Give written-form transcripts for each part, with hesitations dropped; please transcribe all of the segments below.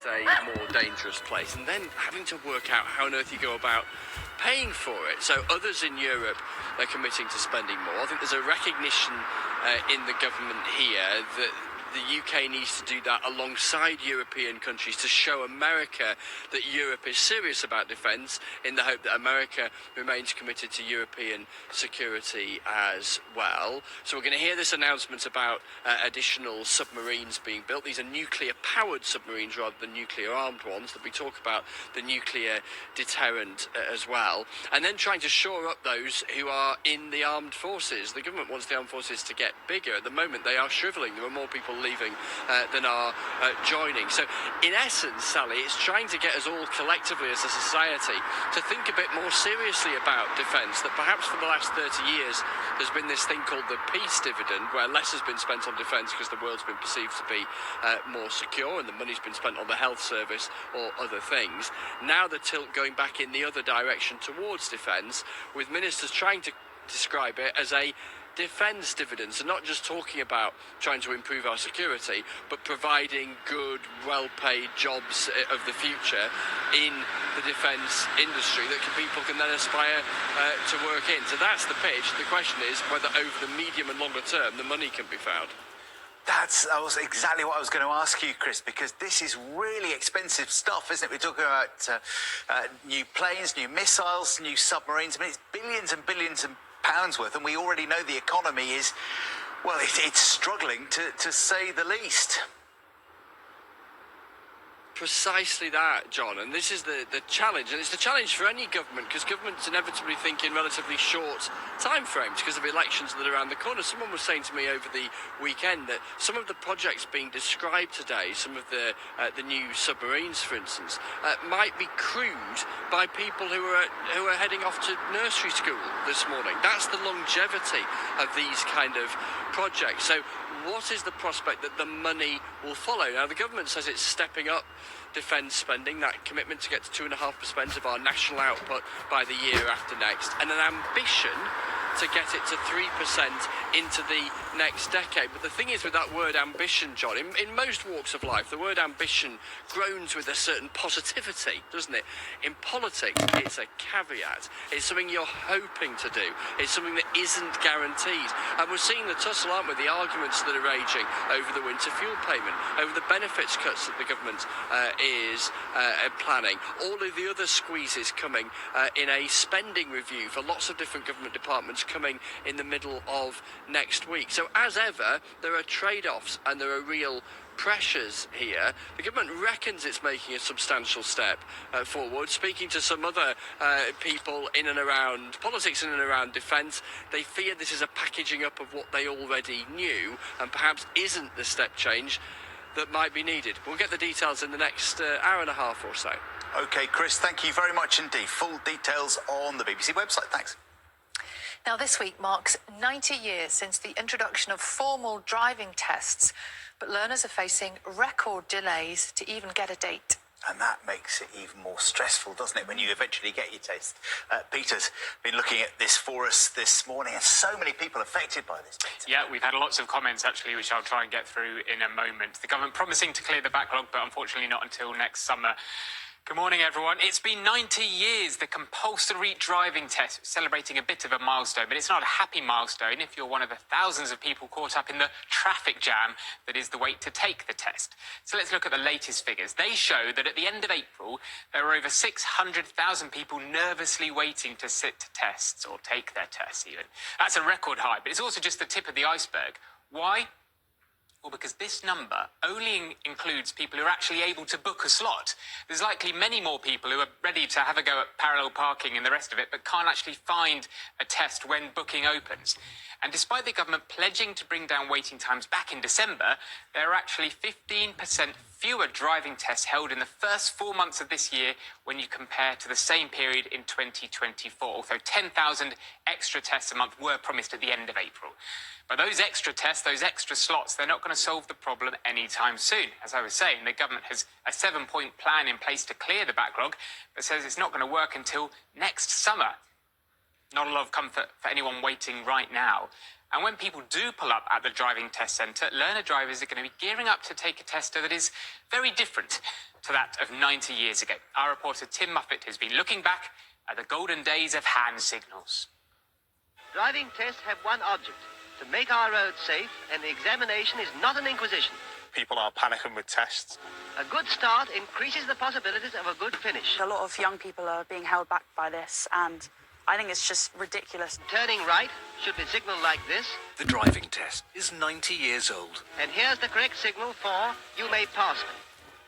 a more dangerous place, and then having to work out how on earth you go about paying for it. So others in Europe are committing to spending more. I think there's a recognition in the government here that the UK needs to do that alongside European countries to show America that Europe is serious about defence, in the hope that America remains committed to European security as well. So we're going to hear this announcement about additional submarines being built. These are nuclear-powered submarines rather than nuclear-armed ones, that we talk about the nuclear deterrent as well. And then trying to shore up those who are in the armed forces. The government wants the armed forces to get bigger. At the moment, they are shrivelling. There are more people leaving than are joining. So in essence, Sally, it's trying to get us all collectively as a society to think a bit more seriously about defence, that perhaps for the last 30 years there's been this thing called the peace dividend, where less has been spent on defence because the world's been perceived to be more secure, and the money's been spent on the health service or other things. Now the tilt going back in the other direction towards defence, with ministers trying to describe it as a defence dividends, and not just talking about trying to improve our security, but providing good, well-paid jobs of the future in the defence industry that people can then aspire to work in. So that's the pitch. The question is whether over the medium and longer term the money can be found. That was exactly what I was going to ask you, Chris, because this is really expensive stuff, isn't it? We're talking about new planes, new missiles, new submarines. I mean, it's billions and billions of pounds worth, and we already know the economy is, well, it's struggling to say the least. Precisely that, John, and this is the challenge, and it's the challenge for any government, because governments inevitably think in relatively short time frames because of elections that are around the corner. Someone was saying to me over the weekend that some of the projects being described today, some of the new submarines, for instance, might be crewed by people who are heading off to nursery school this morning. That's the longevity of these kind of projects. So what is the prospect that the money will follow? Now, the government says it's stepping up defence spending, that commitment to get to 2.5% of our national output by the year after next, and an ambition to get it to 3% into the next decade. But the thing is with that word ambition, John, in most walks of life, the word ambition groans with a certain positivity, doesn't it? In politics, it's a caveat. It's something you're hoping to do. It's something that isn't guaranteed. And we're seeing the tussle, aren't we? The arguments that are raging over the winter fuel payment, over the benefits cuts that the government is planning, all of the other squeezes coming in a spending review for lots of different government departments coming in the middle of next week. So as ever, there are trade-offs and there are real pressures here. The government reckons it's making a substantial step forward. Speaking to some other people in and around politics, in and around defence, they fear this is a packaging up of what they already knew and perhaps isn't the step change that might be needed. We'll get the details in the next hour and a half or so. OK, Chris, thank you very much indeed. Full details on the BBC website. Thanks. Now, this week marks 90 years since the introduction of formal driving tests, but learners are facing record delays to even get a date. And that makes it even more stressful, doesn't it, when you eventually get your test? Peter's been looking at this for us this morning, and so many people affected by this, Peter. Yeah, we've had lots of comments, actually, which I'll try and get through in a moment. The government promising to clear the backlog, but unfortunately not until next summer. Good morning, everyone. It's been 90 years, the compulsory driving test, celebrating a bit of a milestone, but it's not a happy milestone if you're one of the thousands of people caught up in the traffic jam that is the wait to take the test. So let's look at the latest figures. They show that at the end of April, there were over 600,000 people nervously waiting to sit tests, or take their tests even. That's a record high, but it's also just the tip of the iceberg. Why? Well, because this number only includes people who are actually able to book a slot. There's likely many more people who are ready to have a go at parallel parking and the rest of it, but can't actually find a test when booking opens. And despite the government pledging to bring down waiting times back in December, there are actually 15% fewer driving tests held in the first 4 months of this year when you compare to the same period in 2024. Although 10,000 extra tests a month were promised at the end of April. But those extra tests, those extra slots, they're not going to solve the problem anytime soon. As I was saying, the government has a 7-point plan in place to clear the backlog, but says it's not going to work until next summer. Not a lot of comfort for anyone waiting right now. And when people do pull up at the driving test centre, learner drivers are going to be gearing up to take a test that is very different to that of 90 years ago. Our reporter Tim Muffet has been looking back at the golden days of hand signals. Driving tests have one object, to make our roads safe, and the examination is not an inquisition. People are panicking with tests. A good start increases the possibilities of a good finish. A lot of young people are being held back by this, and I think it's just ridiculous. Turning right should be signalled like this, The driving test is 90 years old, and here's the correct signal for you may pass me.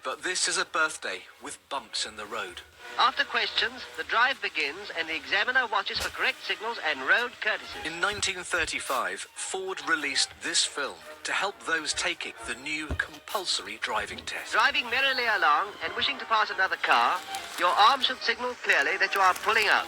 but this is a birthday with bumps in the road. After questions, the drive begins and the examiner watches for correct signals and road courtesies. In 1935, Ford released this film to help those taking the new compulsory driving test. Driving merrily along and wishing to pass another car, your arm should signal clearly that you are pulling out.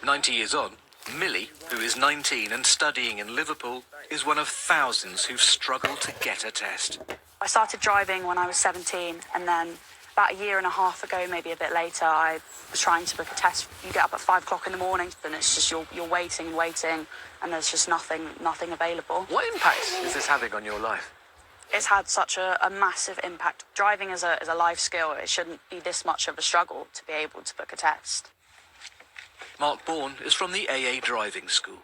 90 years on, Millie, who is 19 and studying in Liverpool, is one of thousands who've struggled to get a test. I started driving when I was 17, and then about a year and a half ago, maybe a bit later, I was trying to book a test. You get up at 5 o'clock in the morning, and it's just you're waiting, and there's just nothing available. What impact is this having on your life? It's had such a massive impact. Driving is a life skill. It shouldn't be this much of a struggle to be able to book a test. Mark Bourne is from the AA driving school.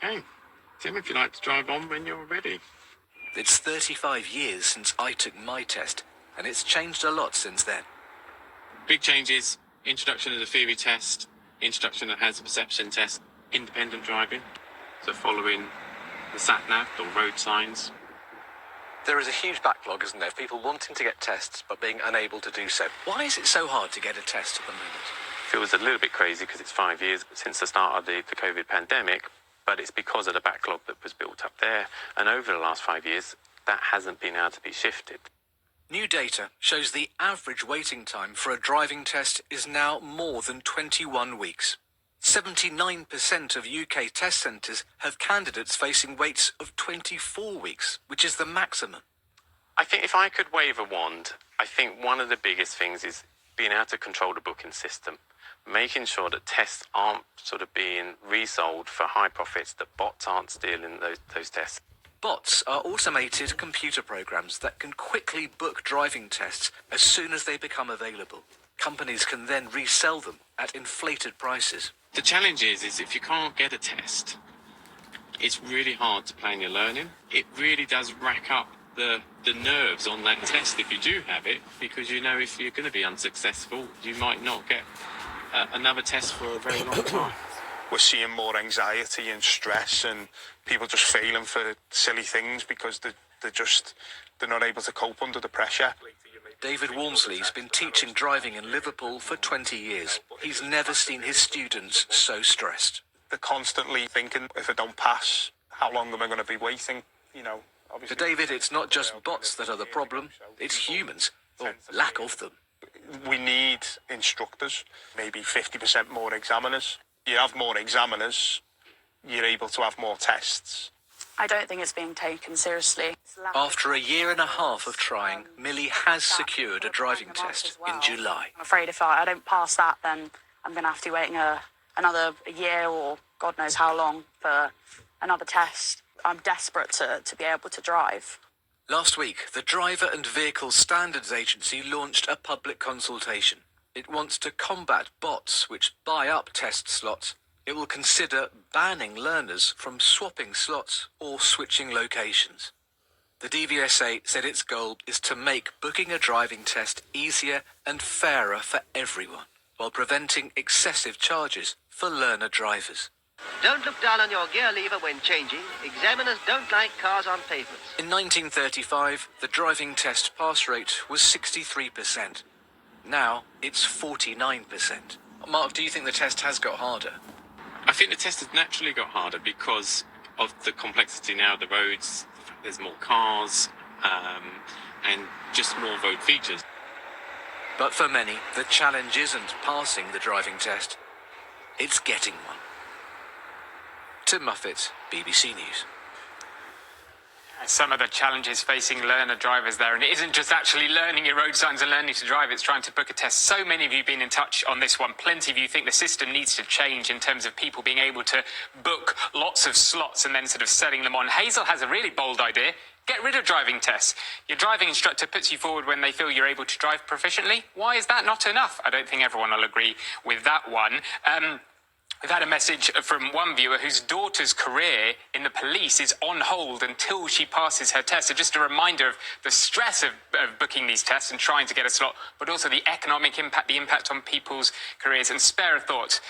Hey, Tim, if you'd like to drive on when you're ready. It's 35 years since I took my test, and it's changed a lot since then. Big changes: introduction of the theory test, introduction of the hazard perception test, independent driving, so following the sat-nav or road signs. There is a huge backlog, isn't there, of people wanting to get tests but being unable to do so. Why is it so hard to get a test at the moment? Feels a little bit crazy because it's 5 years since the start of the COVID pandemic, but it's because of the backlog that was built up there. And over the last 5 years, that hasn't been able to be shifted. New data shows the average waiting time for a driving test is now more than 21 weeks. 79% of UK test centres have candidates facing waits of 24 weeks, which is the maximum. I think if I could wave a wand, I think one of the biggest things is being able to control the booking system, making sure that tests aren't sort of being resold for high profits, that bots aren't stealing those tests. Bots are automated computer programs that can quickly book driving tests as soon as they become available. Companies can then resell them at inflated prices. The challenge is if you can't get a test, it's really hard to plan your learning. It really does rack up the nerves on that test if you do have it, because you know if you're going to be unsuccessful, you might not get another test for a very long time. We're seeing more anxiety and stress and people just failing for silly things because they're not able to cope under the pressure. David Walmsley's been teaching driving in Liverpool for 20 years. He's never seen his students so stressed. They're constantly thinking, if I don't pass, how long am I going to be waiting? You know, obviously. For David, it's not just bots that are the problem, it's humans, or lack of them. We need instructors, maybe 50% more examiners. You have more examiners, you're able to have more tests. I don't think it's being taken seriously. After a year and a half of trying, Millie has secured a driving test in July. I'm afraid if I don't pass that, then I'm going to have to be waiting another year or God knows how long for another test. I'm desperate to be able to drive. Last week, the Driver and Vehicle Standards Agency launched a public consultation. It wants to combat bots which buy up test slots. It will consider banning learners from swapping slots or switching locations. The DVSA said its goal is to make booking a driving test easier and fairer for everyone, while preventing excessive charges for learner drivers. Don't look down on your gear lever when changing. Examiners don't like cars on pavements. In 1935, the driving test pass rate was 63%. Now it's 49%. Mark, do you think the test has got harder? I think the test has naturally got harder because of the complexity now of the roads. There's more cars and just more road features. But for many, the challenge isn't passing the driving test. It's getting one. Tim Muffet, BBC News. Some of the challenges facing learner drivers there, and it isn't just actually learning your road signs and learning to drive, it's trying to book a test. So many of you have been in touch on this one. Plenty of you think the system needs to change in terms of people being able to book lots of slots and then sort of setting them on. Hazel has a really bold idea. Get rid of driving tests. Your driving instructor puts you forward when they feel you're able to drive proficiently. Why is that not enough? I don't think everyone will agree with that one. We've had a message from one viewer whose daughter's career in the police is on hold until she passes her test. So just a reminder of the stress of booking these tests and trying to get a slot, but also the economic impact, the impact on people's careers. And spare a thought,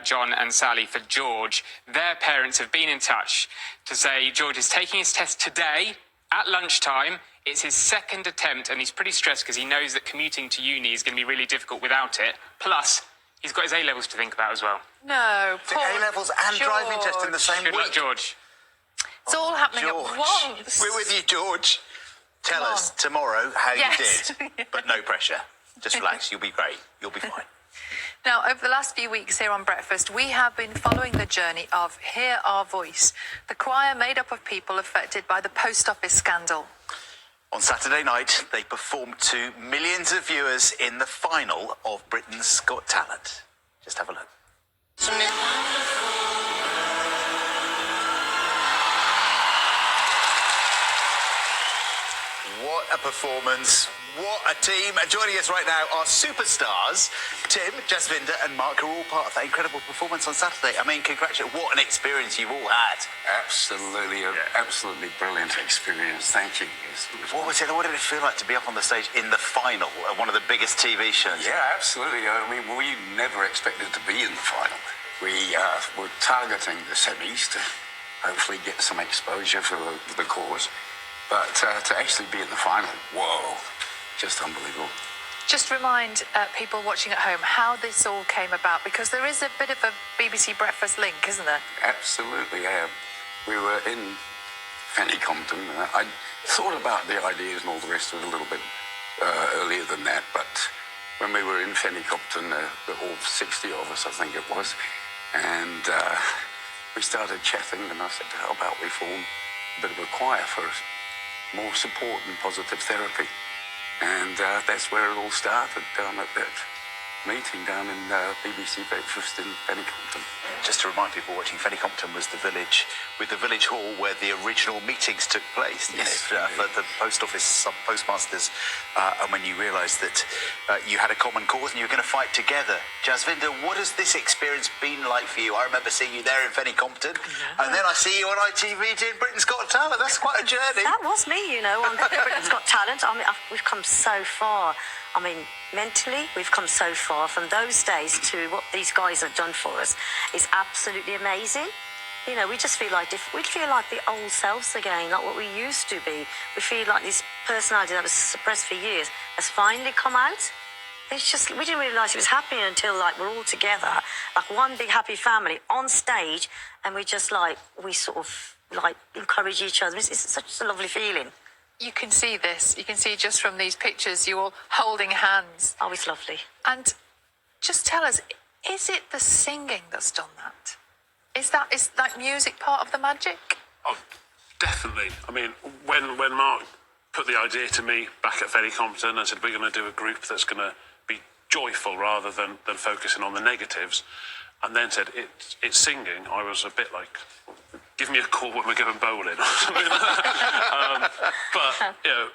John and Sally, for George. Their parents have been in touch to say George is taking his test today at lunchtime. It's his second attempt, and he's pretty stressed because he knows that commuting to uni is going to be really difficult without it. Plus, he's got his A-levels to think about as well. No, The poor A-levels and George. driving test in the same Good week. luck, George. It's all happening George, at once. we're with you, George. Tell Come us on. tomorrow how Yes. you did, but no pressure. Just relax. You'll be great. You'll be fine. Now, over the last few weeks here on Breakfast, we have been following the journey of Hear Our Voice, the choir made up of people affected by the post office scandal. On Saturday night, they performed to millions of viewers in the final of Britain's Got Talent. Just have a look. What a performance. What a team. And joining us right now are superstars. Tim, Jasvinder and Mark are all part of that incredible performance on Saturday. I mean, congratulations. What an experience you've all had. Absolutely, absolutely brilliant experience. Thank you. Yes. What was it? What did it feel like to be up on the stage in the final of one of the biggest TV shows? Yeah, absolutely. I mean, we never expected to be in the final. We were targeting the semis to hopefully get some exposure for the cause. But to actually be in the final, whoa, just unbelievable. Just remind people watching at home how this all came about, because there is a bit of a BBC Breakfast link, isn't there? Absolutely, yeah. We were in Fanny Compton. I thought about the ideas and all the rest of it a little bit earlier than that, but when we were in Fanny Compton, all 60 of us, I think it was, and we started chatting, and I said, how about we form a bit of a choir for more support and positive therapy? And that's where it all started, down at that meeting down in BBC Breakfast in Fanny Compton. Just to remind people watching, Fanny Compton was the village with the village hall where the original meetings took place. Yes. For the post office postmasters, and when you realised that you had a common cause and you were going to fight together. Jasvinder, what has this experience been like for you? I remember seeing you there in Fanny Compton, and then I see you on ITV doing Britain's Got Talent. That's quite a journey. That was me, you know, on Britain's Got Talent. I mean, we've come so far. I mean, mentally, we've come so far from those days to what these guys have done for us. It's absolutely amazing. You know, we just feel like we feel like the old selves again, like what we used to be. We feel like this personality that was suppressed for years has finally come out. It's just, we didn't realise it was happening until, like, we're all together, like one big happy family on stage, and we just, like, we sort of, like, encourage each other. It's such a lovely feeling. You can see this. You can see just from these pictures, you all holding hands. Oh, it's lovely. And just tell us, is it the singing that's done that? Is that music part of the magic? Oh, definitely. I mean, when Mark put the idea to me back at Fanny Compton and said we're going to do a group that's going to be joyful rather than focusing on the negatives, and then said it's singing, I was a bit like, give me a call when we're going bowling or something like that. But, you know,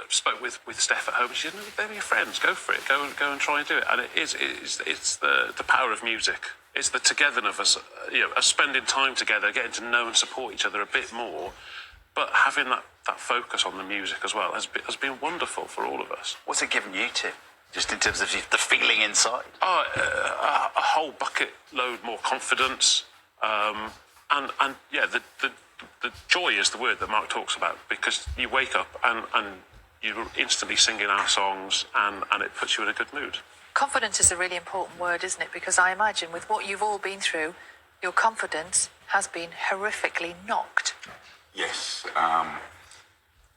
spoke with Steph at home, and she said, no, they're your friends, go for it, go and try and do it. And it's the power of music. It's the togetherness of us, you know, us spending time together, getting to know and support each other a bit more, but having that focus on the music as well has been wonderful for all of us. What's it given you, Tim? Just in terms of the feeling inside? Oh, a whole bucket load more confidence. And yeah, the joy is the word that Mark talks about, because you wake up and you're instantly singing our songs and it puts you in a good mood. Confidence is a really important word, isn't it? Because I imagine with what you've all been through, your confidence has been horrifically knocked. Yes,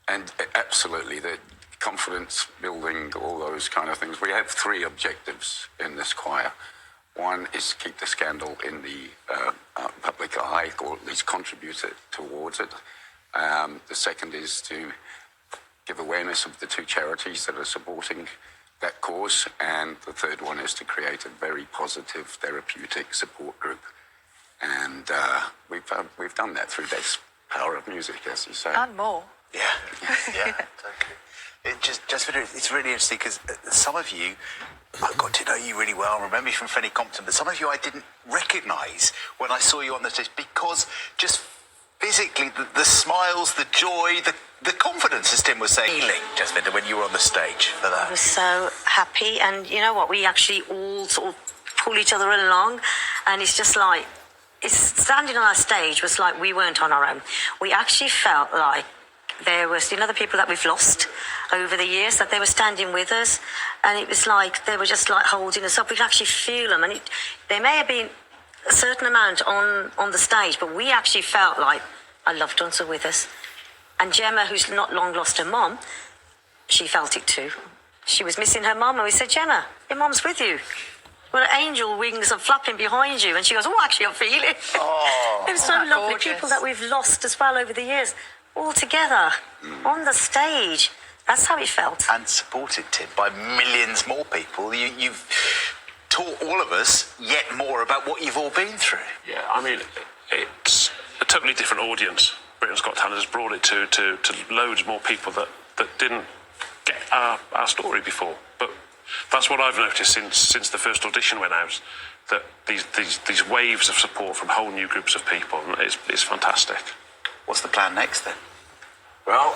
and absolutely, the confidence building, all those kind of things. We have three objectives in this choir. One is to keep the scandal in the public eye, or at least contribute towards it. The second is to give awareness of the two charities that are supporting that cause. And the third one is to create a very positive therapeutic support group. And we've done that through this power of music, as you say. And more. Yeah, totally. It's really interesting because some of you, I've got to know you really well, remember you from Fenny Compton, but some of you I didn't recognise when I saw you on the stage because just physically, the smiles, the joy, the confidence, as Tim was saying, Jasminda, when you were on the stage for that. I was so happy, and you know what? We actually all sort of pull each other along, and it's just like, standing on our stage was like we weren't on our own. We actually felt like there was, the people that we've lost over the years, that they were standing with us, and it was like they were just like holding us up. We could actually feel them, and there may have been a certain amount on the stage, but we actually felt like our loved ones are with us. And Gemma, who's not long lost her mum, she felt it too. She was missing her mum, and we said, Gemma, your mum's with you. Well, angel wings are flapping behind you. And she goes, oh, actually, I feel it. Oh, it was so lovely. Gorgeous. People that we've lost as well over the years, all together, on the stage. That's how it felt. And supported, Tim, by millions more people. You've taught all of us yet more about what you've all been through. Yeah, I mean, it's a totally different audience. Britain's Got Talent has brought it to loads more people that didn't get our story before. But that's what I've noticed since the first audition went out, that these waves of support from whole new groups of people. It's fantastic. What's the plan next then? Well,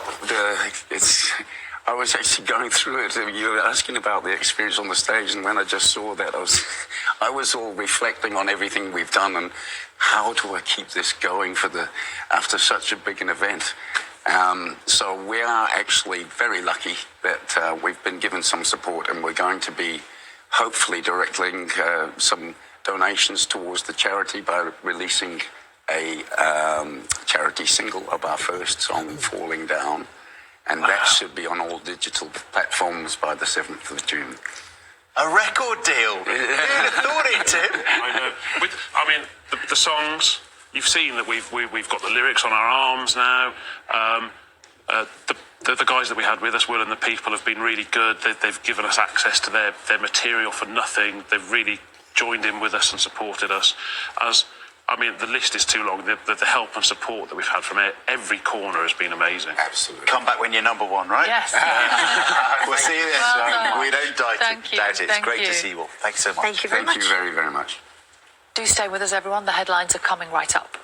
I was actually going through it. You were asking about the experience on the stage, and when I just saw that, I was all reflecting on everything we've done and how do I keep this going after such a big an event. So we are actually very lucky that we've been given some support, and we're going to be hopefully directing some donations towards the charity by releasing a charity single of our first song, Falling Down. And that should be on all digital platforms by the 7th of June. A record deal. Who'd have thought it, Tim? I know. The songs, you've seen that we've got the lyrics on our arms now. The guys that we had with us, Will and the people, have been really good. They've given us access to their material for nothing. They've really joined in with us and supported us. The list is too long. The help and support that we've had from every corner has been amazing. Absolutely. Come back when you're number one, right? Yes. We'll see you then. Well we don't doubt Thank you. it. It's Thank great you. to see you all. Thanks so much. Thank you very much. Thank you very, very much. Do stay with us, everyone. The headlines are coming right up.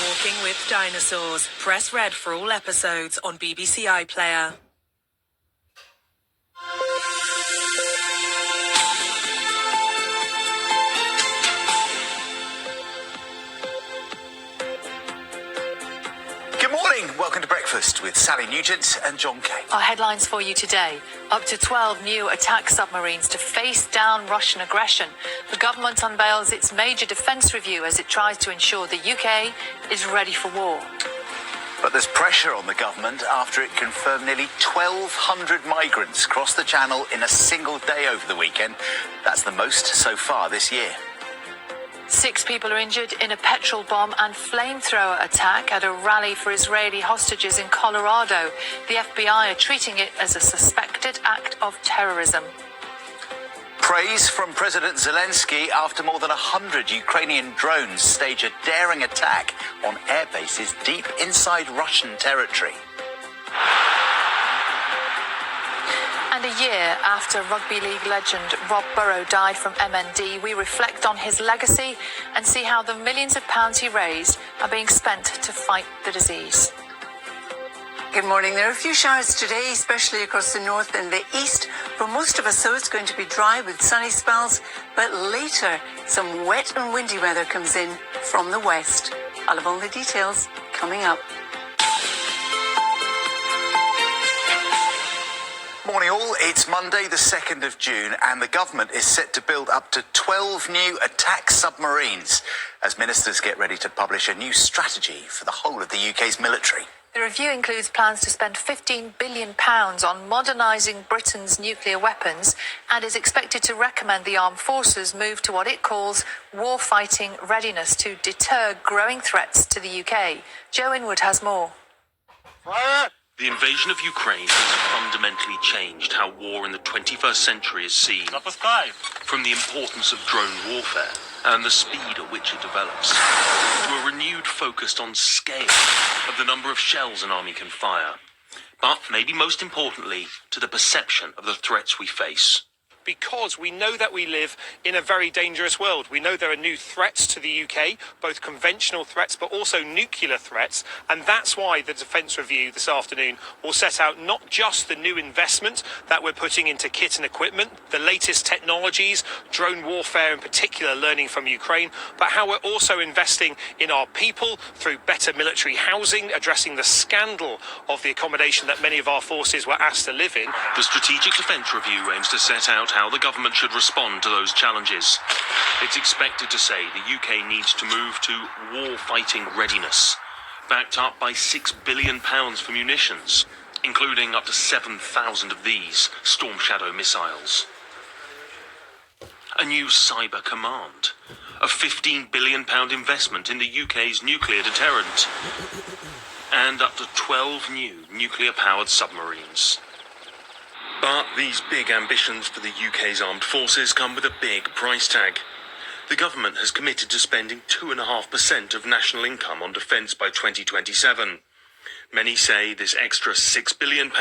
Walking with Dinosaurs. Press red for all episodes on BBC iPlayer. Good morning. Welcome to Breakfast with Sally Nugent and John Kay. Our headlines for you today. Up to 12 new attack submarines to face down Russian aggression. The government unveils its major defence review as it tries to ensure the UK is ready for war. But there's pressure on the government after it confirmed nearly 1,200 migrants crossed the Channel in a single day over the weekend. That's the most so far this year. 6 people are injured in a petrol bomb and flamethrower attack at a rally for Israeli hostages in Colorado. The FBI are treating it as a suspected act of terrorism. Praise from President Zelensky after more than 100 Ukrainian drones stage a daring attack on air bases deep inside Russian territory. And a year after rugby league legend Rob Burrow died from MND, we reflect on his legacy and see how the millions of pounds he raised are being spent to fight the disease. Good morning. There are a few showers today, especially across the north and the east. For most of us, so it's going to be dry with sunny spells, but later some wet and windy weather comes in from the west. I'll have all the details coming up. morning all. It's Monday the 2nd of June and the government is set to build up to 12 new attack submarines as ministers get ready to publish a new strategy for the whole of the UK's military. The review includes plans to spend £15 billion on modernising Britain's nuclear weapons and is expected to recommend the armed forces move to what it calls war-fighting readiness to deter growing threats to the UK. Joe Inwood has more. The invasion of Ukraine has fundamentally changed how war in the 21st century is seen. From the importance of drone warfare and the speed at which it develops, to a renewed focus on scale of the number of shells an army can fire. But maybe most importantly, to the perception of the threats we face. Because we know that we live in a very dangerous world. We know there are new threats to the UK, both conventional threats but also nuclear threats, and that's why the Defence Review this afternoon will set out not just the new investment that we're putting into kit and equipment, the latest technologies, drone warfare in particular, learning from Ukraine, but how we're also investing in our people through better military housing, addressing the scandal of the accommodation that many of our forces were asked to live in. The Strategic Defence Review aims to set out how the government should respond to those challenges. It's expected to say the UK needs to move to war-fighting readiness, backed up by £6 billion for munitions, including up to 7,000 of these Storm Shadow missiles. A new cyber command, a £15 billion investment in the UK's nuclear deterrent, and up to 12 new nuclear-powered submarines. But these big ambitions for the UK's armed forces come with a big price tag. The government has committed to spending 2.5% of national income on defence by 2027. Many say this extra £6 billion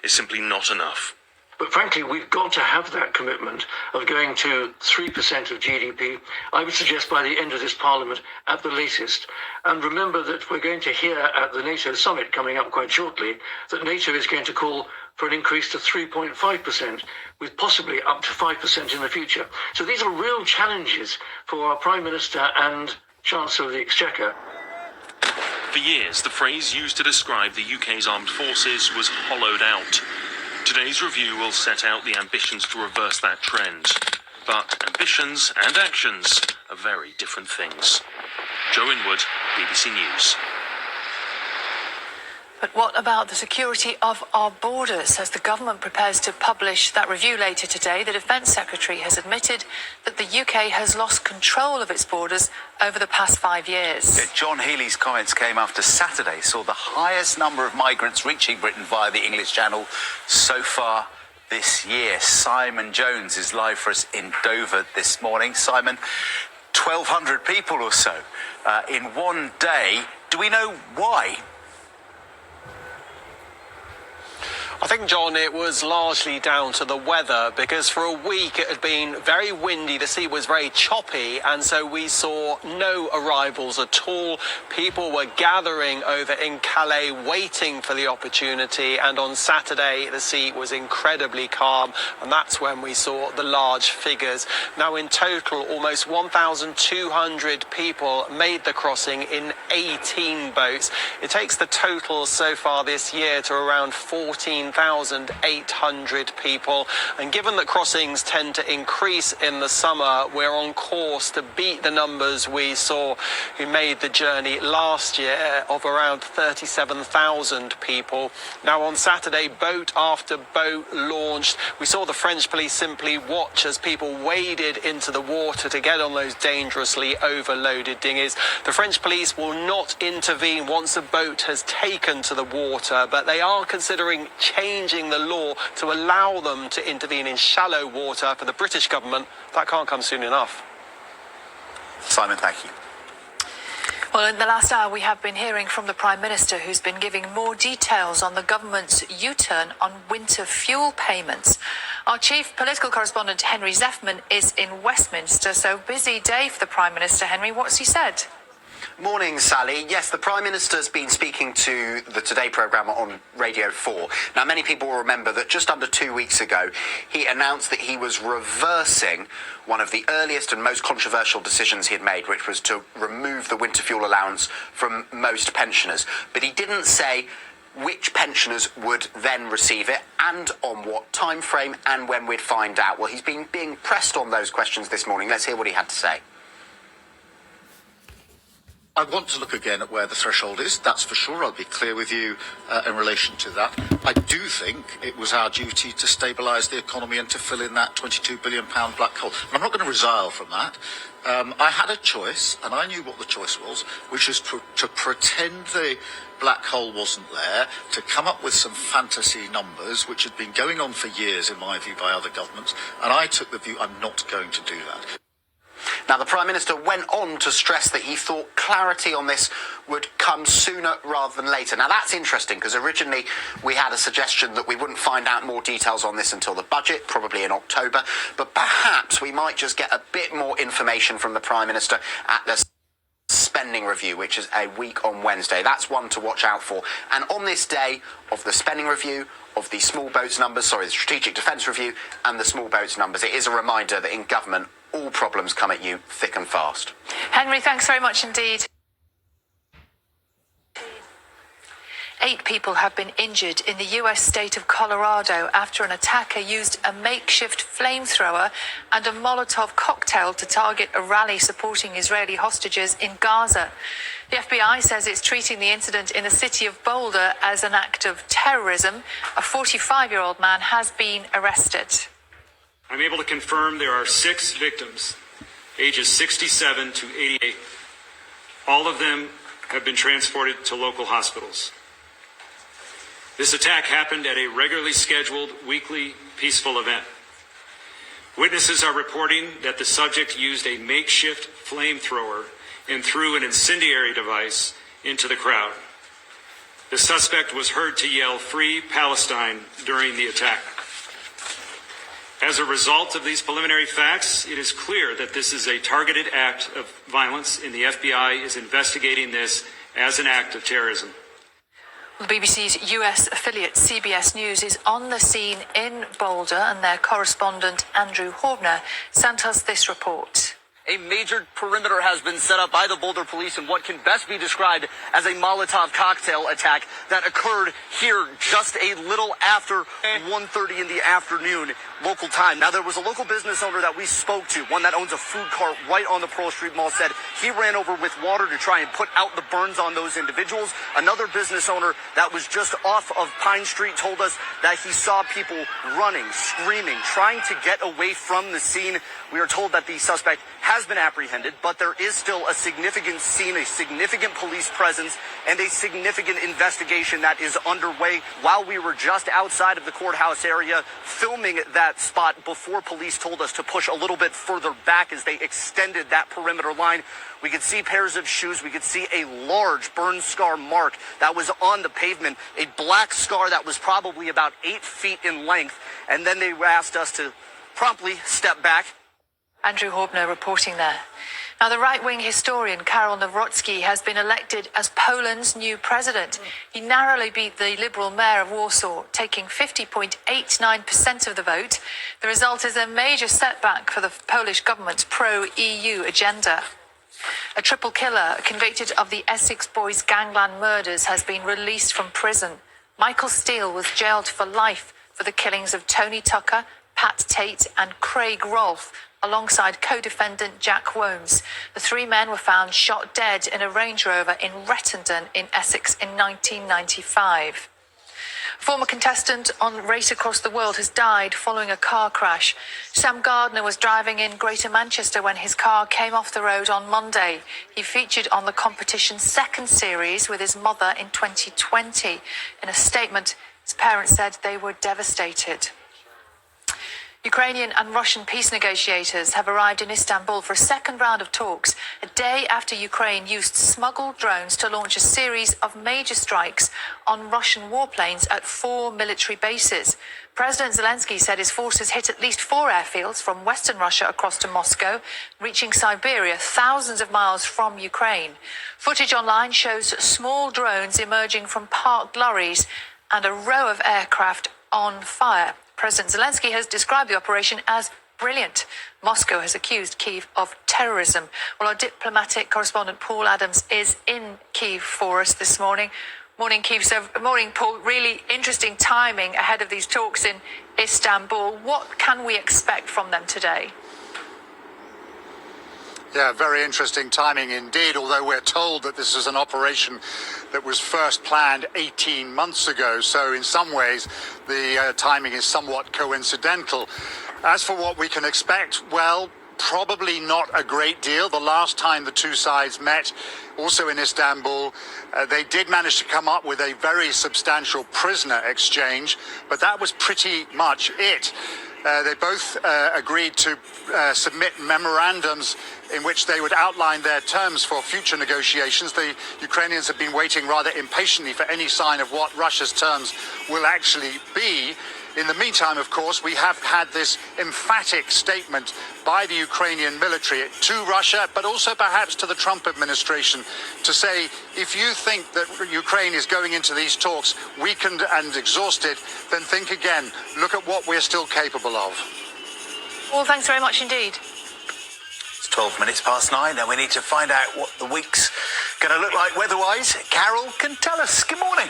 is simply not enough. But frankly, we've got to have that commitment of going to 3% of GDP, I would suggest by the end of this Parliament at the latest. And remember that we're going to hear at the NATO summit coming up quite shortly that NATO is going to call for an increase to 3.5%, with possibly up to 5% in the future. So these are real challenges for our Prime Minister and Chancellor of the Exchequer. For years, the phrase used to describe the UK's armed forces was hollowed out. Today's review will set out the ambitions to reverse that trend. But ambitions and actions are very different things. Joe Inwood, BBC News. But what about the security of our borders? As the government prepares to publish that review later today, the Defence Secretary has admitted that the UK has lost control of its borders over the past 5 years. Yeah, John Healey's comments came after Saturday saw the highest number of migrants reaching Britain via the English Channel so far this year. Simon Jones is live for us in Dover this morning. Simon, 1,200 people or so in one day. Do we know why? I think, John, it was largely down to the weather, because for a week it had been very windy, the sea was very choppy, and so we saw no arrivals at all. People were gathering over in Calais waiting for the opportunity, and on Saturday the sea was incredibly calm, and that's when we saw the large figures. Now in total, almost 1,200 people made the crossing in 18 boats. It takes the total so far this year to around 14,800 people, and given that crossings tend to increase in the summer, we're on course to beat the numbers we saw who made the journey last year of around 37,000 people. Now on Saturday, boat after boat launched. We saw the French police simply watch as people waded into the water to get on those dangerously overloaded dinghies. The French police will not intervene once a boat has taken to the water, but they are considering changing the law to allow them to intervene in shallow water. For the British government, that can't come soon enough. Simon, thank you. Well, in the last hour, we have been hearing from the Prime Minister, who's been giving more details on the government's U-turn on winter fuel payments. Our chief political correspondent, Henry Zeffman, is in Westminster, so busy day for the Prime Minister. Henry, what's he said? Morning, Sally. Yes, the Prime Minister's been speaking to the Today programme on Radio 4. Now, many people will remember that just under 2 weeks ago, he announced that he was reversing one of the earliest and most controversial decisions he had made, which was to remove the winter fuel allowance from most pensioners. But he didn't say which pensioners would then receive it and on what time frame and when we'd find out. Well, he's been being pressed on those questions this morning. Let's hear what he had to say. I want to look again at where the threshold is, that's for sure. I'll be clear with you in relation to that. I do think it was our duty to stabilise the economy and to fill in that £22 billion black hole. And I'm not going to resile from that. I had a choice, and I knew what the choice was, which is to pretend the black hole wasn't there, to come up with some fantasy numbers, which had been going on for years, in my view, by other governments. And I took the view I'm not going to do that. Now, the Prime Minister went on to stress that he thought clarity on this would come sooner rather than later. Now, that's interesting because originally we had a suggestion that we wouldn't find out more details on this until the budget, probably in October, but perhaps we might just get a bit more information from the Prime Minister at the spending review, which is a week on Wednesday. That's one to watch out for. And on this day of the spending review, of the small boats numbers, the Strategic Defence Review and the small boats numbers, it is a reminder that in government, all problems come at you thick and fast. Henry, thanks very much indeed. 8 people have been injured in the US state of Colorado after an attacker used a makeshift flamethrower and a Molotov cocktail to target a rally supporting Israeli hostages in Gaza. The FBI says it's treating the incident in the city of Boulder as an act of terrorism. A 45-year-old man has been arrested. I'm able to confirm there are 6 victims, ages 67 to 88. All of them have been transported to local hospitals. This attack happened at a regularly scheduled weekly peaceful event. Witnesses are reporting that the subject used a makeshift flamethrower and threw an incendiary device into the crowd. The suspect was heard to yell "Free Palestine" during the attack. As a result of these preliminary facts, it is clear that this is a targeted act of violence, and the FBI is investigating this as an act of terrorism. The BBC's US affiliate CBS News is on the scene in Boulder, and their correspondent Andrew Horner sent us this report. A major perimeter has been set up by the Boulder police in what can best be described as a Molotov cocktail attack that occurred here just a little after 1:30 in the afternoon, local time. Now, there was a local business owner that we spoke to, one that owns a food cart right on the Pearl Street Mall, said he ran over with water to try and put out the burns on those individuals. Another business owner that was just off of Pine Street told us that he saw people running, screaming, trying to get away from the scene. We are told that the suspect has been apprehended, but there is still a significant scene, a significant police presence, and a significant investigation that is underway. While we were just outside of the courthouse area filming that spot before police told us to push a little bit further back as they extended that perimeter line, we could see pairs of shoes. We could see a large burn scar mark that was on the pavement, a black scar that was probably about 8 feet in length. And then they asked us to promptly step back. Andrew Horner reporting there. Now, the right-wing historian Karol Nawrocki has been elected as Poland's new president. He narrowly beat the Liberal mayor of Warsaw, taking 50.89% of the vote. The result is a major setback for the Polish government's pro-EU agenda. A triple killer convicted of the Essex Boys gangland murders has been released from prison. Michael Steele was jailed for life for the killings of Tony Tucker, Pat Tate and Craig Rolfe, alongside co-defendant Jack Womes. The 3 men were found shot dead in a Range Rover in Rettendon in Essex in 1995. A former contestant on Race Across the World has died following a car crash. Sam Gardner was driving in Greater Manchester when his car came off the road on Monday. He featured on the competition's second series with his mother in 2020. In a statement, his parents said they were devastated. Ukrainian and Russian peace negotiators have arrived in Istanbul for a second round of talks, a day after Ukraine used smuggled drones to launch a series of major strikes on Russian warplanes at 4 military bases. President Zelensky said his forces hit at least 4 airfields from western Russia across to Moscow, reaching Siberia thousands of miles from Ukraine. Footage online shows small drones emerging from parked lorries and a row of aircraft on fire. President Zelensky has described the operation as brilliant. Moscow has accused Kyiv of terrorism. Well, our diplomatic correspondent Paul Adams is in Kyiv for us this morning. Morning, Keith. So, morning, Paul. Really interesting timing ahead of these talks in Istanbul. What can we expect from them today? Yeah, very interesting timing indeed, although we're told that this is an operation that was first planned 18 months ago. So in some ways, the timing is somewhat coincidental. As for what we can expect, well, probably not a great deal. The last time the two sides met, also in Istanbul, they did manage to come up with a very substantial prisoner exchange, but that was pretty much it. They both agreed to submit memorandums in which they would outline their terms for future negotiations. The Ukrainians have been waiting rather impatiently for any sign of what Russia's terms will actually be. In the meantime, of course, we have had this emphatic statement by the Ukrainian military to Russia, but also perhaps to the Trump administration, to say, if you think that Ukraine is going into these talks weakened and exhausted, then think again. Look at what we're still capable of. Well, thanks very much indeed. It's 12 minutes past 9. Now we need to find out what the week's going to look like weather-wise. Carol can tell us. Good morning.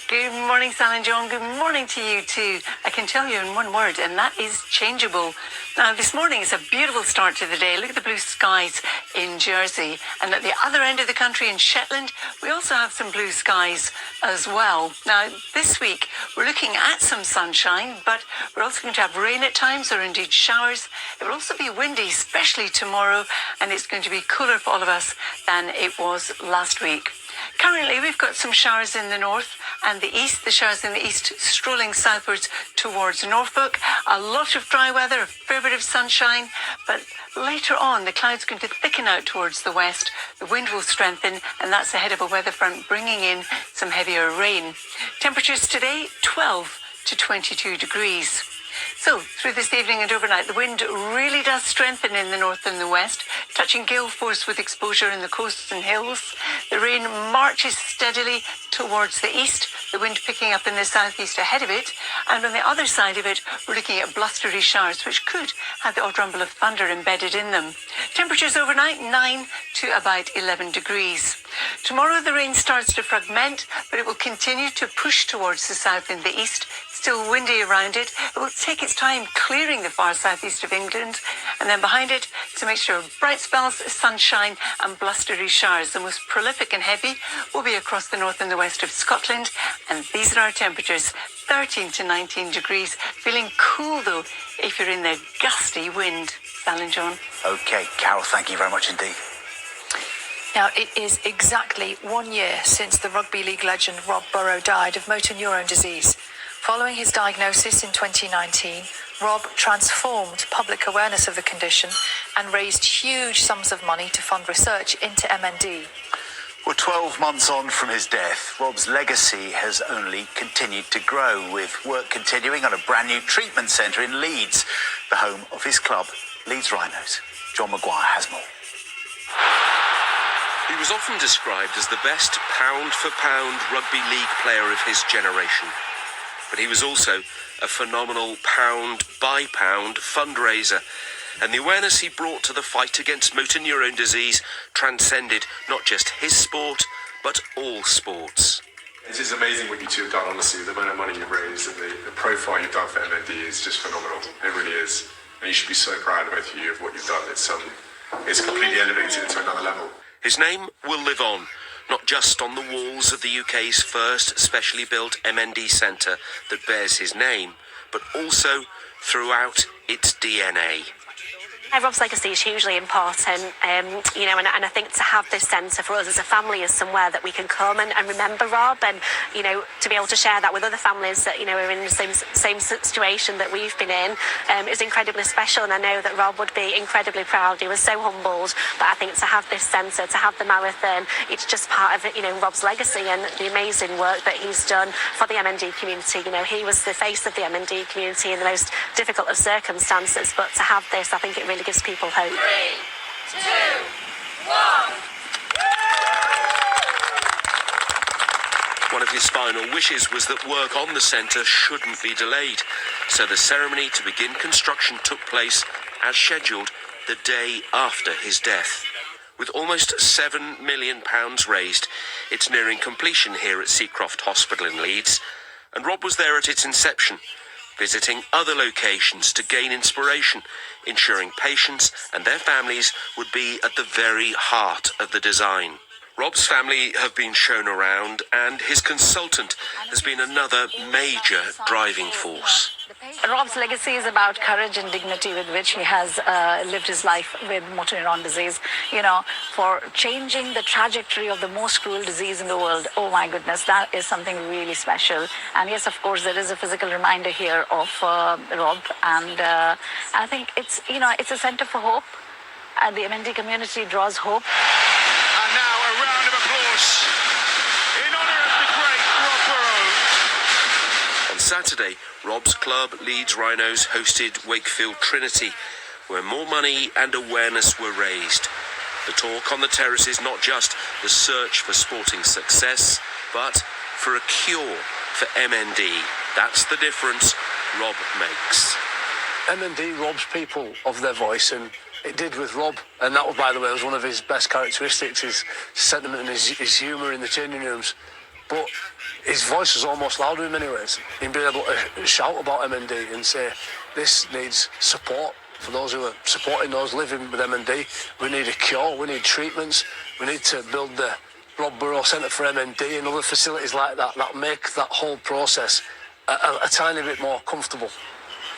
Good morning, Sal and John. Good morning to you too. I can tell you in one word, and that is changeable. Now, this morning is a beautiful start to the day. Look at the blue skies in Jersey. And at the other end of the country in Shetland, we also have some blue skies as well. Now, this week, we're looking at some sunshine, but we're also going to have rain at times, or indeed showers. It will also be windy, especially tomorrow, and it's going to be cooler for all of us than it was last week. Currently, we've got some showers in the north and the east. The showers in the east strolling southwards towards Norfolk. A lot of dry weather, a fair bit of sunshine, but later on, the clouds are going to thicken out towards the west. The wind will strengthen, and that's ahead of a weather front bringing in some heavier rain. Temperatures today, 12 to 22 degrees. So, through this evening and overnight, the wind really does strengthen in the north and the west, touching gale force with exposure in the coasts and hills. The rain marches steadily towards the east, the wind picking up in the southeast ahead of it. And on the other side of it, we're looking at blustery showers, which could have the odd rumble of thunder embedded in them. Temperatures overnight, 9 to about 11 degrees. Tomorrow, the rain starts to fragment, but it will continue to push towards the south and the east. Still windy around it. It will take its time clearing the far southeast of England, and then behind it, to make sure bright spells, sunshine and blustery showers. The most prolific and heavy will be across the north and the west of Scotland, and these are our temperatures, 13 to 19 degrees. Feeling cool though if you're in the gusty wind. Sal and John. OK, Carol, thank you very much indeed. Now, it is exactly 1 year since the rugby league legend Rob Burrow died of motor neurone disease. Following his diagnosis in 2019, Rob transformed public awareness of the condition and raised huge sums of money to fund research into MND. Well, 12 months on from his death, Rob's legacy has only continued to grow, with work continuing on a brand new treatment centre in Leeds, the home of his club, Leeds Rhinos. John Maguire has more. He was often described as the best pound-for-pound rugby league player of his generation. But he was also a phenomenal pound-by-pound fundraiser. And the awareness he brought to the fight against motor neurone disease transcended not just his sport, but all sports. It is amazing what you two have done, honestly. The amount of money you've raised and the profile you've done for MND is just phenomenal. It really is. And you should be so proud of both of you of what you've done. It's completely elevated it to another level. His name will live on, not just on the walls of the UK's first specially built MND centre that bears his name, but also throughout its DNA. Rob's legacy is hugely important, and I think to have this centre for us as a family is somewhere that we can come and remember Rob, and to be able to share that with other families that are in the same situation that we've been in is incredibly special. And I know that Rob would be incredibly proud. He was so humbled, but I think to have this centre, to have the marathon, it's just part of Rob's legacy and the amazing work that he's done for the MND community. He was the face of the MND community in the most difficult of circumstances, but to have this, I think it really gives people hope. 3, 2, 1. One of his final wishes was that work on the centre shouldn't be delayed, so the ceremony to begin construction took place as scheduled the day after his death. With almost £7 million raised, it's nearing completion here at Seacroft Hospital in Leeds, and Rob was there at its inception, visiting other locations to gain inspiration, ensuring patients and their families would be at the very heart of the design. Rob's family have been shown around, and his consultant has been another major driving force. Rob's legacy is about courage and dignity with which he has lived his life with motor neuron disease, for changing the trajectory of the most cruel disease in the world. Oh my goodness, that is something really special. And yes, of course, there is a physical reminder here of Rob, and I think it's a center for hope. And the MND community draws hope. And now a round of applause in honour of the great Rob Burrow. On Saturday, Rob's club, Leeds Rhinos, hosted Wakefield Trinity, where more money and awareness were raised. The talk on the terrace is not just the search for sporting success, but for a cure for MND. That's the difference Rob makes. MND robs people of their voice, and it did with Rob, and that, by the way, was one of his best characteristics, his sentiment and his humour in the changing rooms. But his voice was almost louder in many ways. He'd been able to shout about MND and say, this needs support for those who are supporting those living with MND. We need a cure, we need treatments, we need to build the Rob Burrow Centre for MND and other facilities like that make that whole process a tiny bit more comfortable.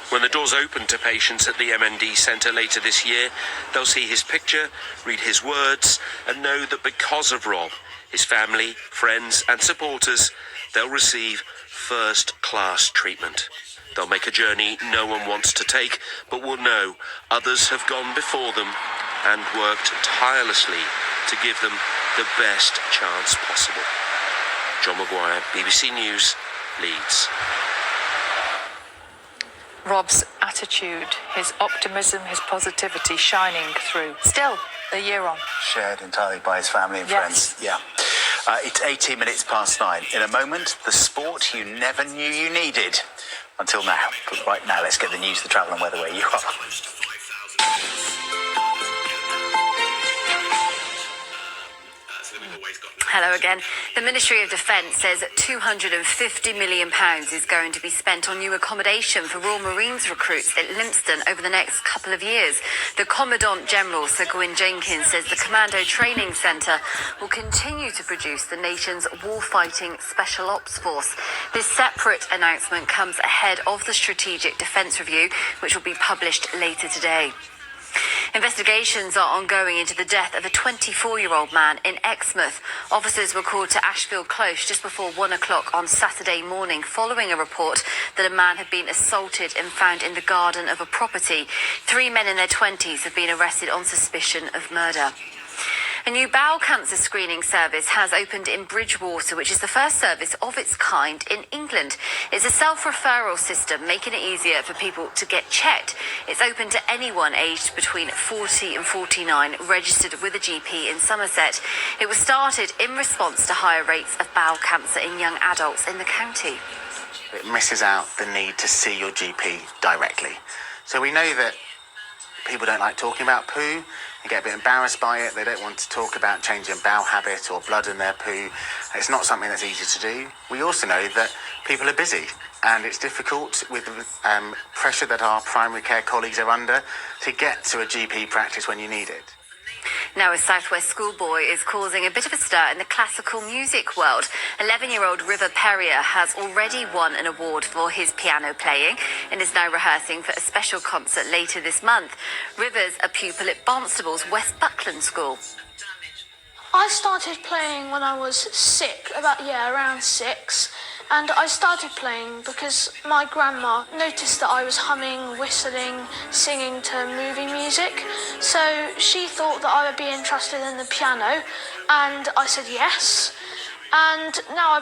When the doors open to patients at the MND Centre later this year, they'll see his picture, read his words, and know that because of Rob, his family, friends and supporters, they'll receive first-class treatment. They'll make a journey no one wants to take, but will know others have gone before them and worked tirelessly to give them the best chance possible. John Maguire, BBC News, Leeds. Rob's attitude, his optimism, his positivity shining through. Still, a year on. Shared entirely by his family and friends. Yeah. It's 18 minutes past 9. In a moment, the sport you never knew you needed. Until now. But right now, let's get the news, the travel and weather where you are. Hello again. The Ministry of Defence says £250 million is going to be spent on new accommodation for Royal Marines recruits at Lympstone over the next couple of years. The Commandant General, Sir Gwyn Jenkins, says the Commando Training Centre will continue to produce the nation's warfighting Special Ops Force. This separate announcement comes ahead of the Strategic Defence Review, which will be published later today. Investigations are ongoing into the death of a 24-year-old man in Exmouth. Officers were called to Ashfield Close just before 1 o'clock on Saturday morning following a report that a man had been assaulted and found in the garden of a property. 3 men in their 20s have been arrested on suspicion of murder. A new bowel cancer screening service has opened in Bridgewater, which is the first service of its kind in England. It's a self-referral system, making it easier for people to get checked. It's open to anyone aged between 40 and 49, registered with a GP in Somerset. It was started in response to higher rates of bowel cancer in young adults in the county. It misses out the need to see your GP directly. So we know that people don't like talking about poo. They get a bit embarrassed by it. They don't want to talk about changing bowel habit or blood in their poo. It's not something that's easy to do. We also know that people are busy and it's difficult with the pressure that our primary care colleagues are under to get to a GP practice when you need it. Now, a Southwest schoolboy is causing a bit of a stir in the classical music world. 11-year-old River Perrier has already won an award for his piano playing and is now rehearsing for a special concert later this month. River's a pupil at Barnstable's West Buckland School. I started playing when I was around 6. And I started playing because my grandma noticed that I was humming, whistling, singing to movie music. So she thought that I would be interested in the piano, and I said yes. And now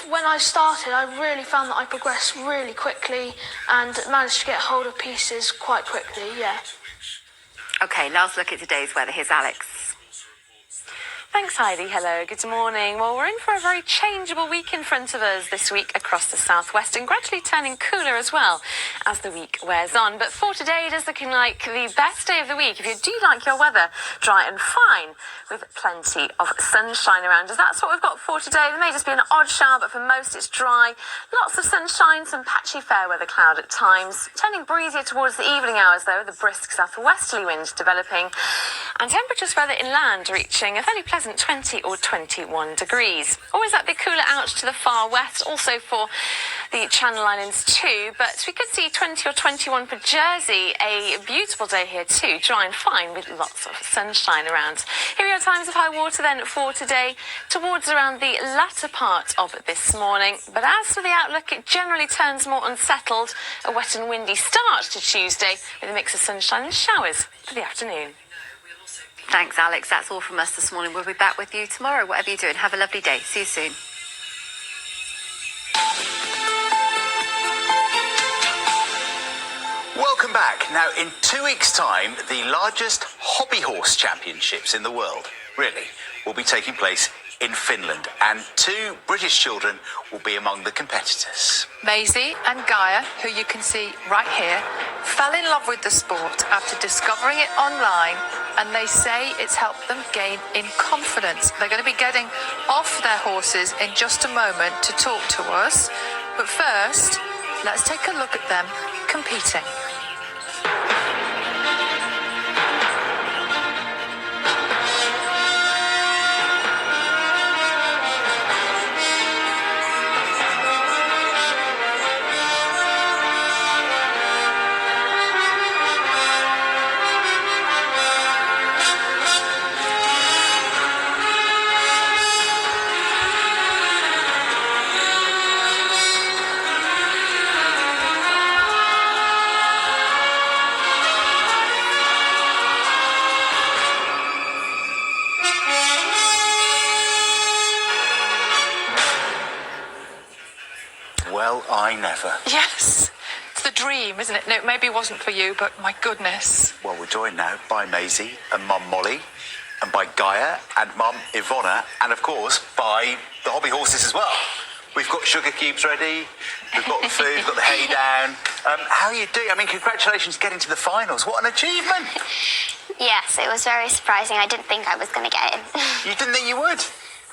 when I started, I really found that I progressed really quickly and managed to get hold of pieces quite quickly, yeah. OK, last look at today's weather. Here's Alex. Thanks, Heidi. Hello, good morning. Well, we're in for a very changeable week in front of us this week across the southwest and gradually turning cooler as well as the week wears on. But for today, it is looking like the best day of the week if you do like your weather dry and fine with plenty of sunshine around us. That's what we've got for today. There may just be an odd shower, but for most it's dry. Lots of sunshine, some patchy fair weather cloud at times. Turning breezier towards the evening hours though, with a brisk southwesterly wind developing. And temperatures further inland reaching a fairly pleasant 20 or 21 degrees. Always that bit cooler out to the far west, also for the Channel Islands too, but we could see 20 or 21 for Jersey. A beautiful day here too, dry and fine with lots of sunshine around. Here are your times of high water then for today, towards around the latter part of this morning. But as for the outlook, it generally turns more unsettled. A wet and windy start to Tuesday with a mix of sunshine and showers for the afternoon. Thanks, Alex. That's all from us this morning. We'll be back with you tomorrow. Whatever you're doing, have a lovely day. See you soon. Welcome back. Now, in 2 weeks' time, the largest hobby horse championships in the world, really, will be taking place in Finland, and 2 British children will be among the competitors. Maisie and Gaia, who you can see right here, fell in love with the sport after discovering it online, and they say it's helped them gain in confidence. They're going to be getting off their horses in just a moment to talk to us, but first, let's take a look at them competing. Well, I never. Yes, it's the dream, isn't it? No, maybe it wasn't for you, but my goodness. Well, we're joined now by Maisie and Mum Molly, and by Gaia and Mum Ivona, and of course by the hobby horses as well. We've got sugar cubes ready, we've got the food, we've got the hay down. How are you doing? I mean, congratulations getting to the finals. What an achievement! Yes, it was very surprising. I didn't think I was going to get in. You didn't think you would?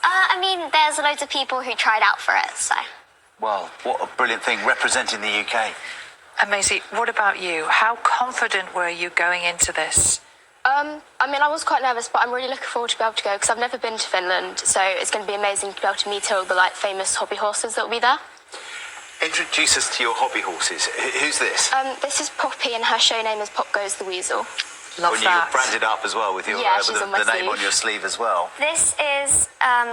I mean, there's loads of people who tried out for it, so... Well, what a brilliant thing, representing the UK. And Maisie, what about you? How confident were you going into this? I mean, I was quite nervous, but I'm really looking forward to be able to go because I've never been to Finland, so it's going to be amazing to be able to meet all the famous hobby horses that will be there. Introduce us to your hobby horses. Who's this? This is Poppy, and her show name is Pop Goes the Weasel. Love when that. You're branded up as well with your Yeah, she's on my the name sleeve. on your sleeve as well. This is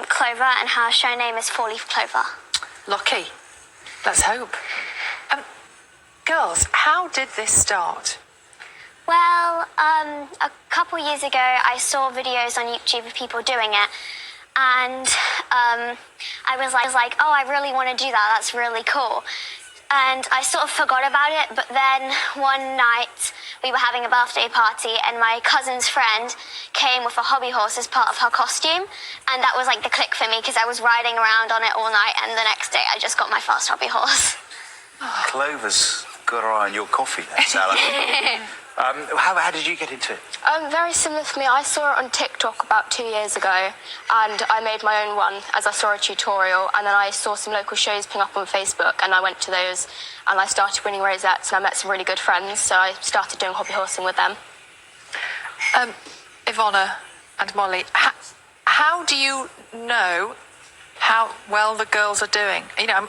Clover, and her show name is Four Leaf Clover. Lucky. Let's hope. Girls, how did this start? Well, a couple years ago, I saw videos on YouTube of people doing it, and I was like, oh, I really want to do that. That's really cool. And I sort of forgot about it, but then one night we were having a birthday party and my cousin's friend came with a hobby horse as part of her costume, and that was like the click for me because I was riding around on it all night, and the next day I just got my first hobby horse. Clover's got her eye on your coffee there, Sally. How did you get into it? Very similar to me. I saw it on TikTok about 2 years ago, and I made my own one as I saw a tutorial, and then I saw some local shows ping up on Facebook, and I went to those, and I started winning rosettes, and I met some really good friends, so I started doing hobby horsing with them. Ivona and Molly, how do you know how well the girls are doing? You know,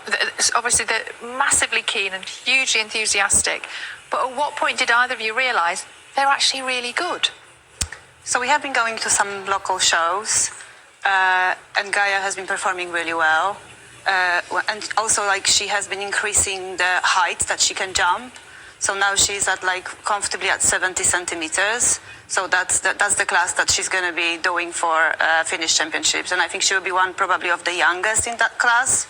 obviously they're massively keen and hugely enthusiastic, but at what point did either of you realise they're actually really good? So we have been going to some local shows, and Gaia has been performing really well. And also, she has been increasing the height that she can jump. So now she's at comfortably at 70 centimeters. So that's the class that she's going to be doing for Finnish championships. And I think she will be one probably of the youngest in that class.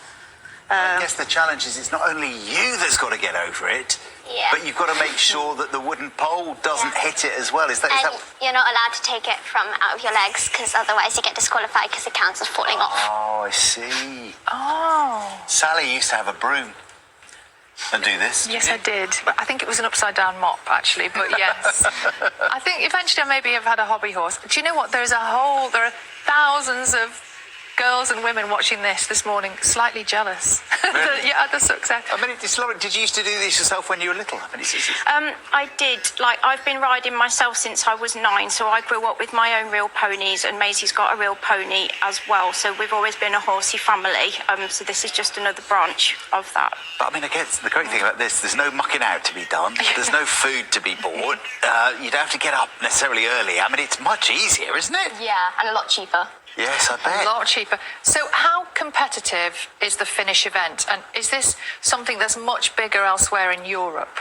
I guess the challenge is it's not only you that's got to get over it, Yeah. But you've got to make sure that the wooden pole doesn't hit it as well. Is that? And you're not allowed to take it from out of your legs because otherwise you get disqualified because it counts as falling off. Oh, I see. Oh. Sally used to have a broom and do this. Yes, I did. But I think it was an upside-down mop, actually. But yes. I think eventually I maybe have had a hobby horse. Do you know what? There are thousands of girls and women watching this morning, slightly jealous. Really? Yeah, the success. I mean, Lauren, did you used to do this yourself when you were little? I did. Like, I've been riding myself since I was 9, so I grew up with my own real ponies, and Maisie's got a real pony as well. So we've always been a horsey family. So this is just another branch of that. But I mean, again, the great thing about this, there's no mucking out to be done. There's no food to be bought. You don't have to get up necessarily early. I mean, it's much easier, isn't it? Yeah, and a lot cheaper. Yes, I bet. A lot cheaper. So how competitive is the Finnish event? And is this something that's much bigger elsewhere in Europe?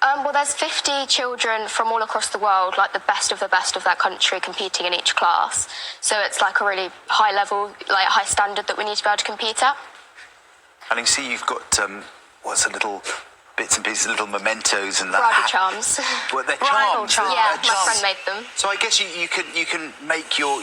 Well, there's 50 children from all across the world, like the best of that country, competing in each class. So it's like a really high level, like high standard that we need to be able to compete at. And you see you've got, little bits and pieces, little mementos and that. Bridal charms. Well, they're Bridal charms. charms. Yeah, my friend made them. So I guess you can make your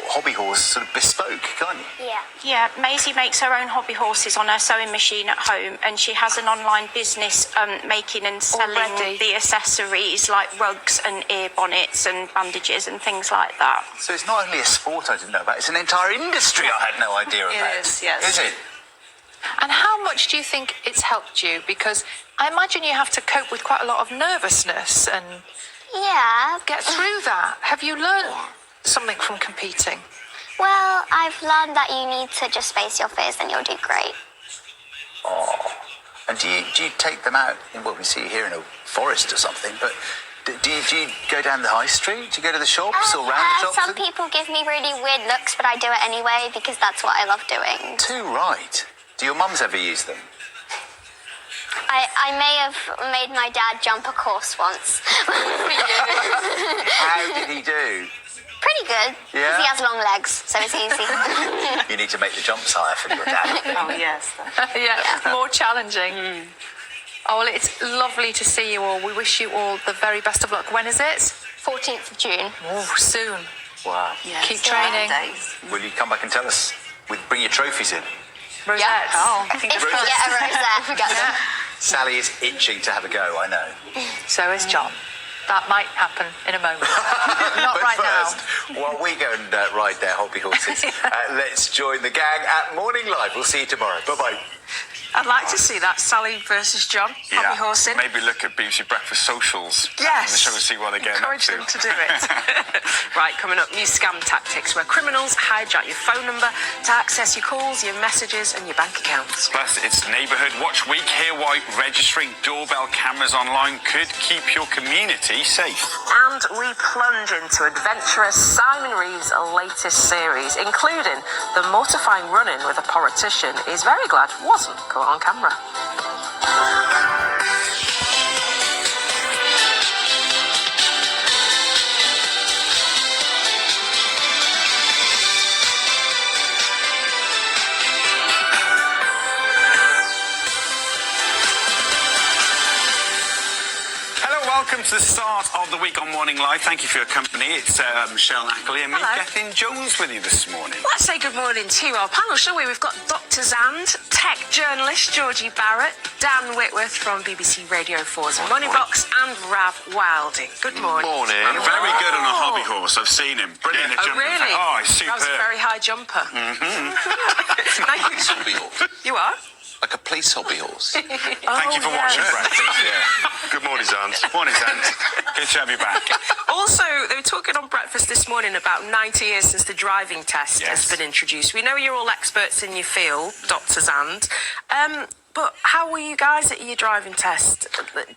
hobby horse sort of bespoke, can't you? Yeah. Yeah, Maisie makes her own hobby horses on her sewing machine at home, and she has an online business making and selling the accessories like rugs and ear bonnets and bandages and things like that. So it's not only a sport I didn't know about, it's an entire industry I had no idea about. It is, yes. Is it? And how much do you think it's helped you? Because I imagine you have to cope with quite a lot of nervousness and get through that. Have you learned something from competing? Well, I've learned that you need to just face your fears and you'll do great. Oh. And do you take them out? Well, we see you here in a forest or something, but do you go down the high street? Do you go to the shops or round the shops? Some people give me really weird looks, but I do it anyway because that's what I love doing. Too right. Do your mums ever use them? I may have made my dad jump a course once. How did he do? Pretty good. Yeah? He has long legs, so it's easy. You need to make the jumps higher for your dad. Oh, yes. Yeah, more challenging. Oh, well, it's lovely to see you all. We wish you all the very best of luck. When is it? 14th of June. Oh, soon. Wow. Yes. Keep training. Will you come back and tell us? Bring your trophies in. Rosettes. Yeah. Oh, If we get a rosette, we get them. Sally is itching to have a go, I know. So is John. That might happen in a moment. Not But right first, now. while we go and ride their hobby horses, let's join the gang at Morning Live. We'll see you tomorrow. Bye-bye. I'd like to see that, Sally versus John, hobby horsing. Maybe look at BBC Breakfast socials. Yes. The show and see what they're getting Encourage up them to do it. Right, coming up, new scam tactics where criminals hijack your phone number to access your calls, your messages and your bank accounts. Plus, it's Neighbourhood Watch Week. Hear why registering doorbell cameras online could keep your community safe. And we plunge into adventurous Simon Reeve's latest series, including the mortifying run-in with a politician he's very glad wasn't caught on camera. Welcome to the start of the week on Morning Live. Thank you for your company. It's Michelle Ackley and me, Gethin Jones, with you this morning. Let's say good morning to our panel, shall we? We've got Dr. Zand, tech journalist Georgie Barrett, Dan Whitworth from BBC Radio 4's Money Box, and Rav Wilding. Good morning. Morning. Very good on a hobby horse. I've seen him. Brilliant. Oh, really? Oh, he's superb. That was a very high jumper. You are? Like a police hobby horse. Thank you for watching breakfast. Yeah. Good morning, Zand. Morning, Zand. Good to have you back. Also, they were talking on breakfast this morning about 90 years since the driving test has been introduced. We know you're all experts in your field, Dr. Zand. But how were you guys at your driving test?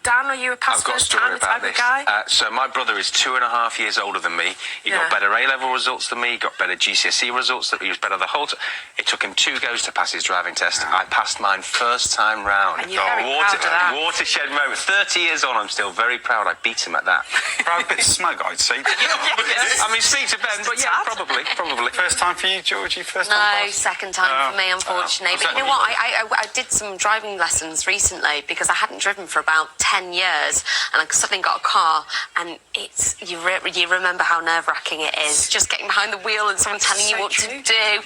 Dan, are you a pass I've got a first story time about type this. of guy? So my brother is 2.5 years older than me. He got better A-level results than me, got better GCSE results, he was better the whole time. It took him 2 goes to pass his driving test. I passed mine first time round. And you're very proud of that. Watershed moment. 30 years on, I'm still very proud I beat him at that. Proud, a bit smug, I'd say. I mean, speak to Ben, but yeah, probably. First time for you, Georgie? First No, time? second time for me, unfortunately. But you know what? I did some driving driving lessons recently because I hadn't driven for about 10 years, and I suddenly got a car, and it's you remember how nerve-wracking it is just getting behind the wheel and someone telling you what to do.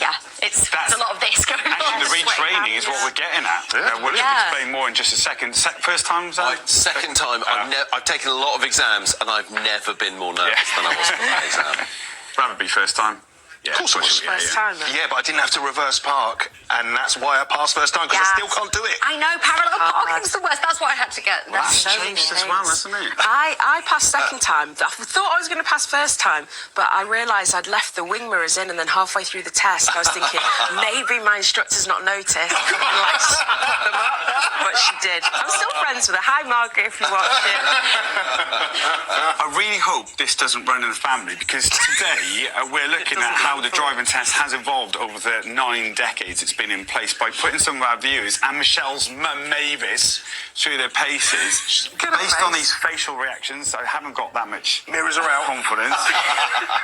Yeah, it's a lot of this going on. Actually, the retraining is what we're getting at. We'll explain more in just a second. First time, Second time. I've taken a lot of exams, and I've never been more nervous than I was for that exam. Rather be first time. Yeah, of course it was. First time, though. Yeah, but I didn't have to reverse park, and that's why I passed first time, because I still can't do it. I know, parallel parking's the worst. That's why I had to get... That's changed as well, hasn't it? I passed second time. I thought I was going to pass first time, but I realised I'd left the wing mirrors in, and then halfway through the test, I was thinking, maybe my instructor's not noticed, and put them up, but she did. I'm still friends with her. Hi, Margaret, if you watch it. I really hope this doesn't run in the family, because today we're looking at how the driving test has evolved over the 9 decades it's been in place by putting some of our viewers and Michelle's mum Mavis through their paces. Based on these facial reactions, I haven't got that much mirrors are out confidence.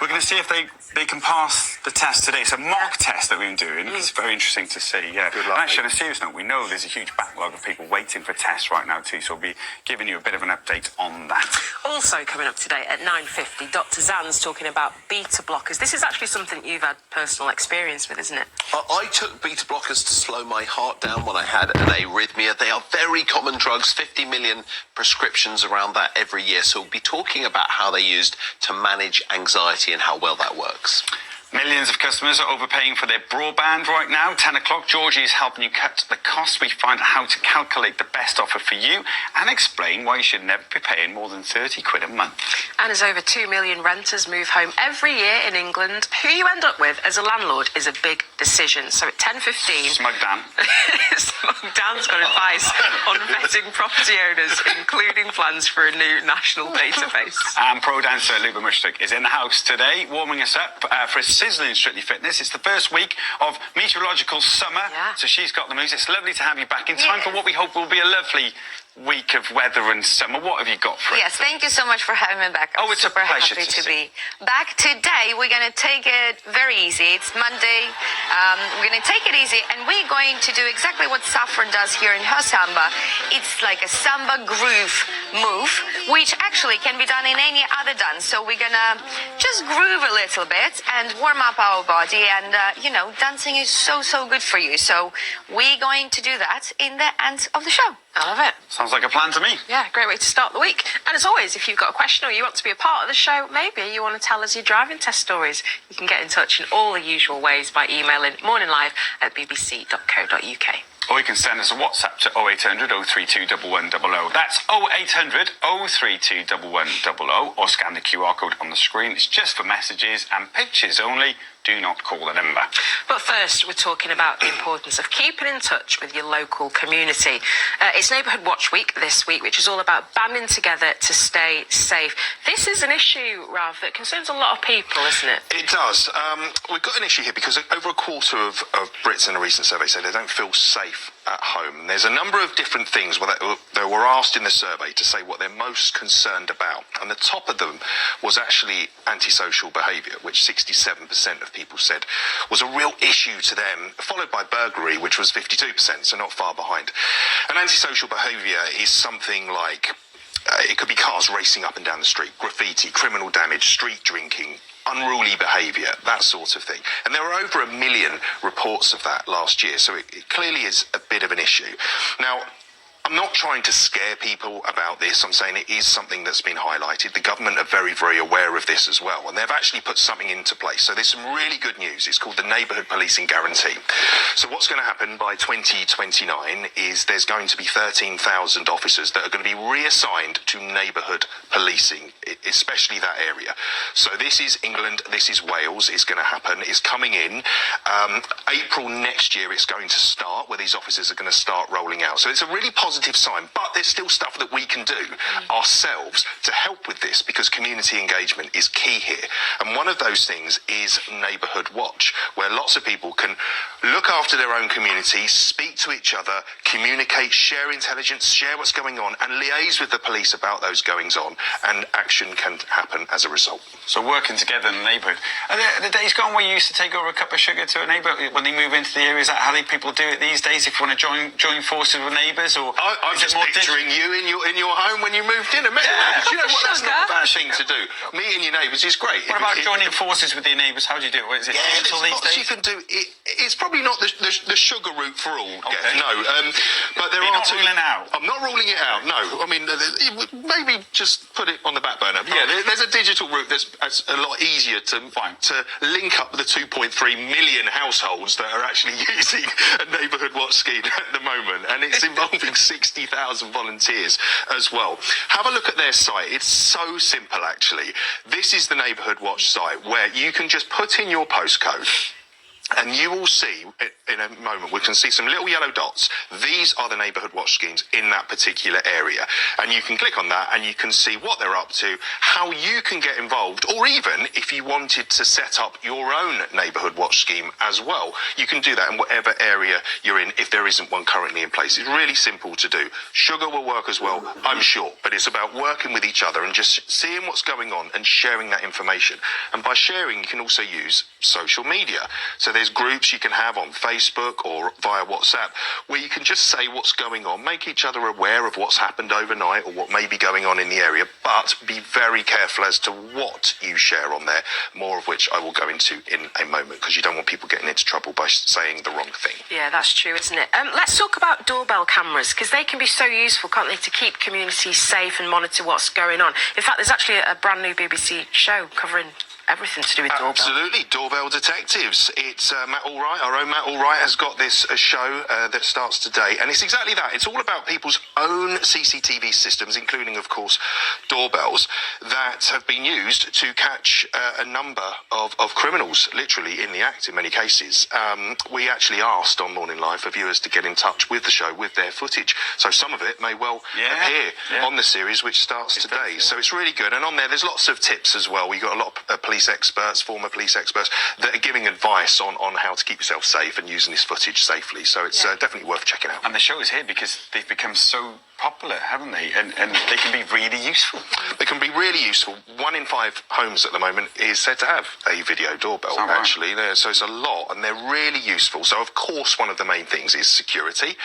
We're going to see if they can pass the test today. It's a mock test that we've been doing. It's very interesting to see. Yeah. Good luck, Actually, on a serious note, we know there's a huge backlog of people waiting for tests right now too, so we'll be giving you a bit of an update on that. Also coming up today at 9:50, Dr. Zan's talking about beta blockers. This is actually something you've had personal experience with, isn't it? I took beta blockers to slow my heart down when I had an arrhythmia. They are very common drugs, 50 million prescriptions around that every year. So we'll be talking about how they're used to manage anxiety and how well that works. Millions of customers are overpaying for their broadband right now. 10 o'clock, Georgie is helping you cut the cost. We find out how to calculate the best offer for you and explain why you should never be paying more than 30 quid a month. And as over 2 million renters move home every year in England, who you end up with as a landlord is a big decision. So at 10:15... Smug Dan. Smug Dan's got advice on vetting property owners, including plans for a new national database. And pro dancer Luba Mushtak is in the house today, warming us up for a sizzling Strictly Fitness. It's the first week of meteorological summer, so she's got the moves. It's lovely to have you back in time for what we hope will be a lovely week of weather and summer. What have you got for us? Yes, thank you so much for having me back. I'm it's a super pleasure happy to to be back. Today we're going to take it very easy. It's Monday. We're going to take it easy, and we're going to do exactly what Saffron does here in her samba. It's like a samba groove move, which actually can be done in any other dance. So we're going to just groove a little bit and warm up our body, and dancing is so good for you. So we're going to do that in the end of the show. I love it. Sounds like a plan to me. Yeah, great way to start the week. And as always, if you've got a question or you want to be a part of the show, maybe you want to tell us your driving test stories, you can get in touch in all the usual ways by emailing morninglive@bbc.co.uk. Or you can send us a WhatsApp to 0800 032 1100. That's 0800 032 1100, or scan the QR code on the screen. It's just for messages and pictures only. Do not call the number. But first, we're talking about the importance of keeping in touch with your local community. It's Neighbourhood Watch Week this week, which is all about banding together to stay safe. This is an issue, Rav, that concerns a lot of people, isn't it? It does. We've got an issue here because over a quarter of Brits in a recent survey say they don't feel safe at home. There's a number of different things they were asked in the survey to say what they're most concerned about. And the top of them was actually antisocial behaviour, which 67% of people said was a real issue to them, followed by burglary, which was 52%, so not far behind. And antisocial behaviour is something like it could be cars racing up and down the street, graffiti, criminal damage, street drinking, unruly behaviour, that sort of thing. And there were over 1 million reports of that last year, so it clearly is a bit of an issue. Now, I'm not trying to scare people about this. I'm saying it is something that's been highlighted. The government are very, very aware of this as well, and they've actually put something into place. So there's some really good news. It's called the Neighbourhood Policing Guarantee. So what's going to happen by 2029 is there's going to be 13,000 officers that are going to be reassigned to neighbourhood policing, especially that area. So this is England, this is Wales. It's going to happen. It's coming in. April next year it's going to start, where these officers are going to start rolling out. So it's a really positive positive sign. But there's still stuff that we can do ourselves to help with this, because community engagement is key here. And one of those things is Neighbourhood Watch, where lots of people can look after their own community, speak to each other, communicate, share intelligence, share what's going on, and liaise with the police about those goings on, and action can happen as a result. So working together in the neighbourhood. Are the days gone where you used to take over a cup of sugar to a neighbour when they move into the area? Is that how people do it these days? If you want to join forces with neighbours, or I'm just picturing you in your home when you moved in and met your neighbours. You know what? That's not a bad thing to do. Meeting your neighbours is great. What about joining forces with your neighbours? How do you do it? Is it digital these days? You can do. It's probably not the sugar route for all. Okay. No, but there You're are not ruling it out. I'm not ruling it out. No, I mean maybe just put it on the back burner. Yeah, there's a digital route that's a lot easier to link up the 2.3 million households that are actually using a Neighbourhood Watch scheme at the moment, and it's involving 60,000 volunteers as well. Have a look at their site. It's so simple, actually. This is the Neighbourhood Watch site, where you can just put in your postcode, and you will see, in a moment, we can see some little yellow dots. These are the Neighbourhood Watch schemes in that particular area. And you can click on that and you can see what they're up to, how you can get involved, or even if you wanted to set up your own Neighbourhood Watch scheme as well, you can do that in whatever area you're in if there isn't one currently in place. It's really simple to do. Sugar will work as well, I'm sure, but it's about working with each other and just seeing what's going on and sharing that information. And by sharing, you can also use social media. So there's groups you can have on Facebook or via WhatsApp where you can just say what's going on, make each other aware of what's happened overnight or what may be going on in the area, but be very careful as to what you share on there, more of which I will go into in a moment, because you don't want people getting into trouble by saying the wrong thing. Yeah, that's true, isn't it? Let's talk about doorbell cameras, because they can be so useful, can't they, to keep communities safe and monitor what's going on. In fact, there's actually a brand new BBC show covering everything to do with doorbell. Absolutely, Doorbell Detectives. It's Matt Allwright, our own Matt Allwright has got this show that starts today, and it's exactly that. It's all about people's own CCTV systems, including, of course, doorbells, that have been used to catch a number of criminals, literally, in the act in many cases. We actually asked on Morning Live for viewers to get in touch with the show with their footage, so some of it may well appear on the series, which starts today. So it's really good, and on there's lots of tips as well. We've got a lot of police experts, former police experts, that are giving advice on how to keep yourself safe and using this footage safely. So it's definitely worth checking out. And the show is here because they've become so popular, haven't they? And they can be really useful. They can be really useful. 1 in 5 homes at the moment is said to have a video doorbell, actually. So it's a lot, and they're really useful. So, of course, one of the main things is security.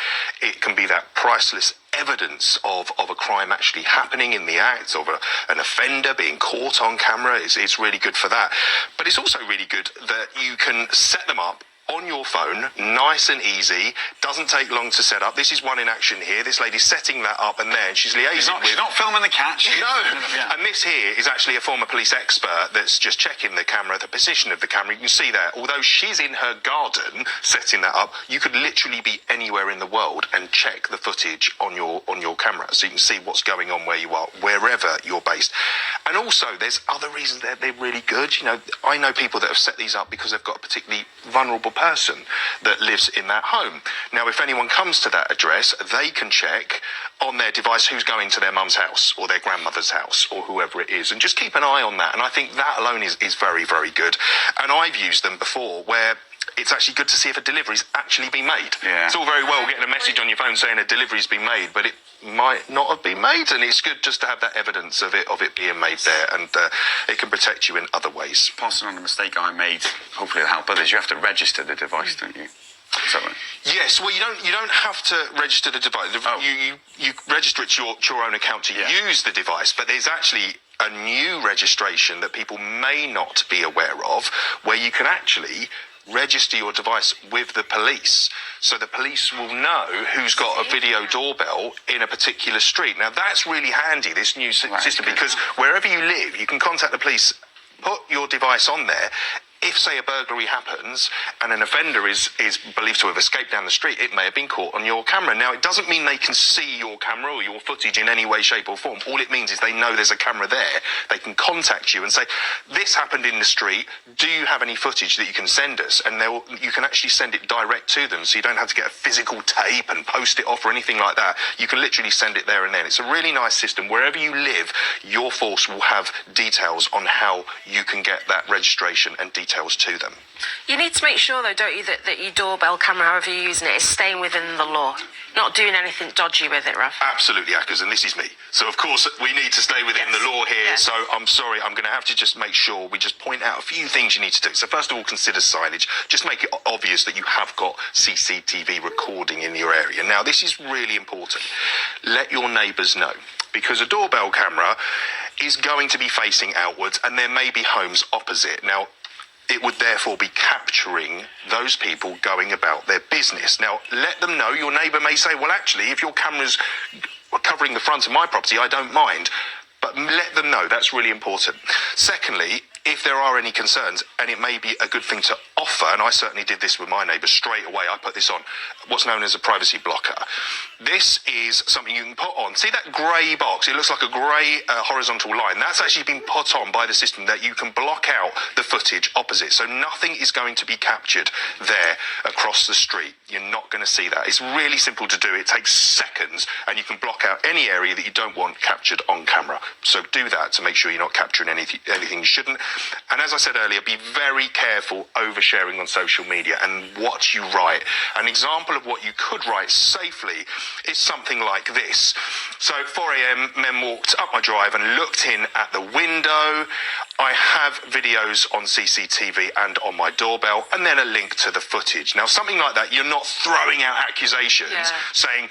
It can be that priceless evidence of a crime actually happening in the act, of an offender being caught on camera. It's really good for that. But it's also really good that you can set them up on your phone, nice and easy, doesn't take long to set up. This is one in action here. This lady's setting that up and there, and she's liaising She's not filming the catch. No. And this here is actually a former police expert that's just checking the camera, the position of the camera. You can see there, although she's in her garden setting that up, you could literally be anywhere in the world and check the footage on your camera, so you can see what's going on where you are, wherever you're based. And also, there's other reasons that they're really good. You know, I know people that have set these up because they've got a particularly vulnerable person that lives in that home. Now, if anyone comes to that address, they can check on their device who's going to their mum's house or their grandmother's house or whoever it is, and just keep an eye on that. And I think that alone is very, very good. And I've used them before where it's actually good to see if a delivery's actually been made. Yeah. It's all very well getting a message on your phone saying a delivery's been made, but it might not have been made, and it's good just to have that evidence of it being made there, and it can protect you in other ways. Passing on the mistake I made, hopefully it'll help others. You have to register the device, don't you? Is that right? Yes, well, you don't have to register the device. You register it to your own account to use the device, but there's actually a new registration that people may not be aware of, where you can actually register your device with the police, so the police will know who's got a video doorbell in a particular street. Now, that's really handy, this new system, because wherever you live, you can contact the police, put your device on there. if, say, a burglary happens and an offender is believed to have escaped down the street, it may have been caught on your camera. Now, it doesn't mean they can see your camera or your footage in any way, shape or form. All it means is they know there's a camera there. They can contact you and say, this happened in the street. Do you have any footage that you can send us? And you can actually send it direct to them, so you don't have to get a physical tape and post it off or anything like that. You can literally send it there and then. It's a really nice system. Wherever you live, your force will have details on how you can get that registration and details to them. You need to make sure, though, don't you, that your doorbell camera, however you're using it, is staying within the law. Not doing anything dodgy with it, Ralph. Absolutely, Akkers, and this is me. So, of course, we need to stay within the law here. So, I'm sorry, I'm going to have to just make sure we just point out a few things you need to do. So, first of all, consider signage. Just make it obvious that you have got CCTV recording in your area. Now, this is really important. Let your neighbours know, because a doorbell camera is going to be facing outwards, and there may be homes opposite. Now, it would therefore be capturing those people going about their business. Now, let them know. Your neighbour may say, well, actually, if your camera's covering the front of my property, I don't mind. But let them know. That's really important. Secondly, if there are any concerns, and it may be a good thing to offer, and I certainly did this with my neighbours straight away, I put this on, what's known as a privacy blocker. This is something you can put on. See that grey box? It looks like a grey horizontal line. That's actually been put on by the system that you can block out the footage opposite. So nothing is going to be captured there across the street. You're not going to see that. It's really simple to do. It takes seconds, and you can block out any area that you don't want captured on camera. So do that to make sure you're not capturing anything you shouldn't. And as I said earlier, be very careful oversharing on social media and what you write. An example of what you could write safely is something like this. So at 4 a.m, men walked up my drive and looked in at the window. I have videos on CCTV and on my doorbell, and then a link to the footage. Now, something like that, you're not throwing out accusations saying,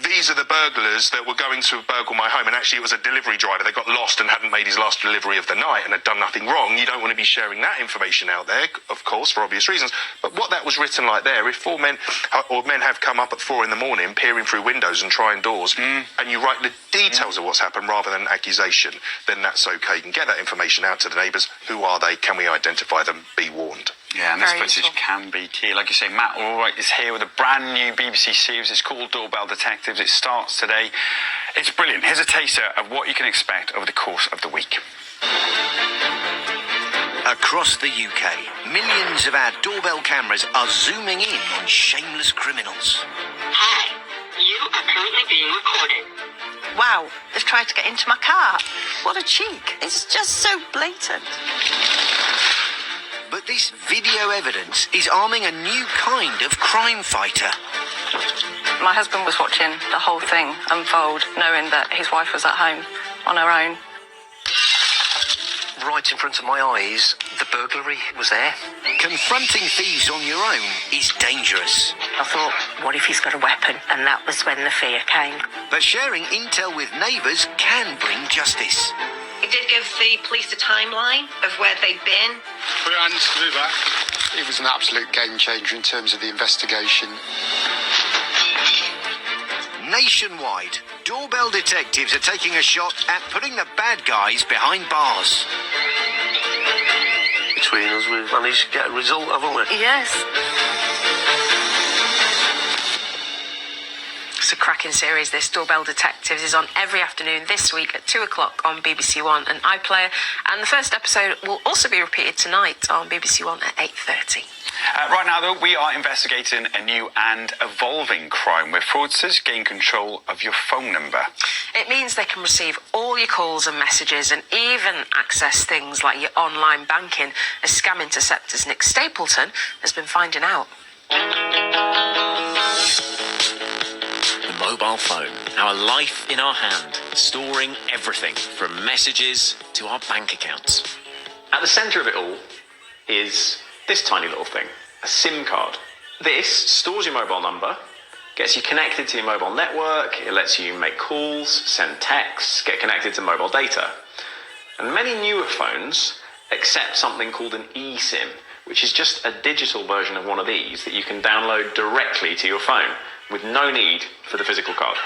these are the burglars that were going to burgle my home, and actually it was a delivery driver that got lost and hadn't made his last delivery of the night and had done nothing wrong. You don't want to be sharing that information out there, of course, for obvious reasons. But what that was written like there, if men have come up at 4 a.m, peering through windows and trying doors, and you write the details of what's happened rather than an accusation, then that's okay. You can get that information out to the neighbours. Who are they? Can we identify them? Be warned. Yeah, and this footage can be key. Like you say, Matt Allwright is here with a brand new BBC series. It's called Doorbell Detectives. It starts today. It's brilliant. Here's a taster of what you can expect over the course of the week. Across the UK, millions of our doorbell cameras are zooming in on shameless criminals. Hi, you are currently being recorded. Wow, they've tried to get into my car. What a cheek. It's just so blatant. But this video evidence is arming a new kind of crime fighter. My husband was watching the whole thing unfold, knowing that his wife was at home on her own. Right in front of my eyes, the burglary was there. Confronting thieves on your own is dangerous. I thought, what if he's got a weapon? And that was when the fear came. But sharing intel with neighbours can bring justice. It did give the police a timeline of where they'd been. Put your hands through that. It was an absolute game changer in terms of the investigation. Nationwide, doorbell detectives are taking a shot at putting the bad guys behind bars. Between us, we've managed to get a result, haven't we? Yes. It's a cracking series, this. Doorbell Detectives is on every afternoon this week at 2 o'clock on BBC One and iPlayer. And the first episode will also be repeated tonight on BBC One at 8:30. Right now, though, we are investigating a new and evolving crime where fraudsters gain control of your phone number. It means they can receive all your calls and messages and even access things like your online banking, as Scam Interceptor's Nick Stapleton has been finding out. The mobile phone, our life in our hand, storing everything from messages to our bank accounts. At the centre of it all is this tiny little thing, a SIM card. This stores your mobile number, gets you connected to your mobile network, it lets you make calls, send texts, get connected to mobile data. And many newer phones accept something called an eSIM, which is just a digital version of one of these that you can download directly to your phone with no need for the physical card.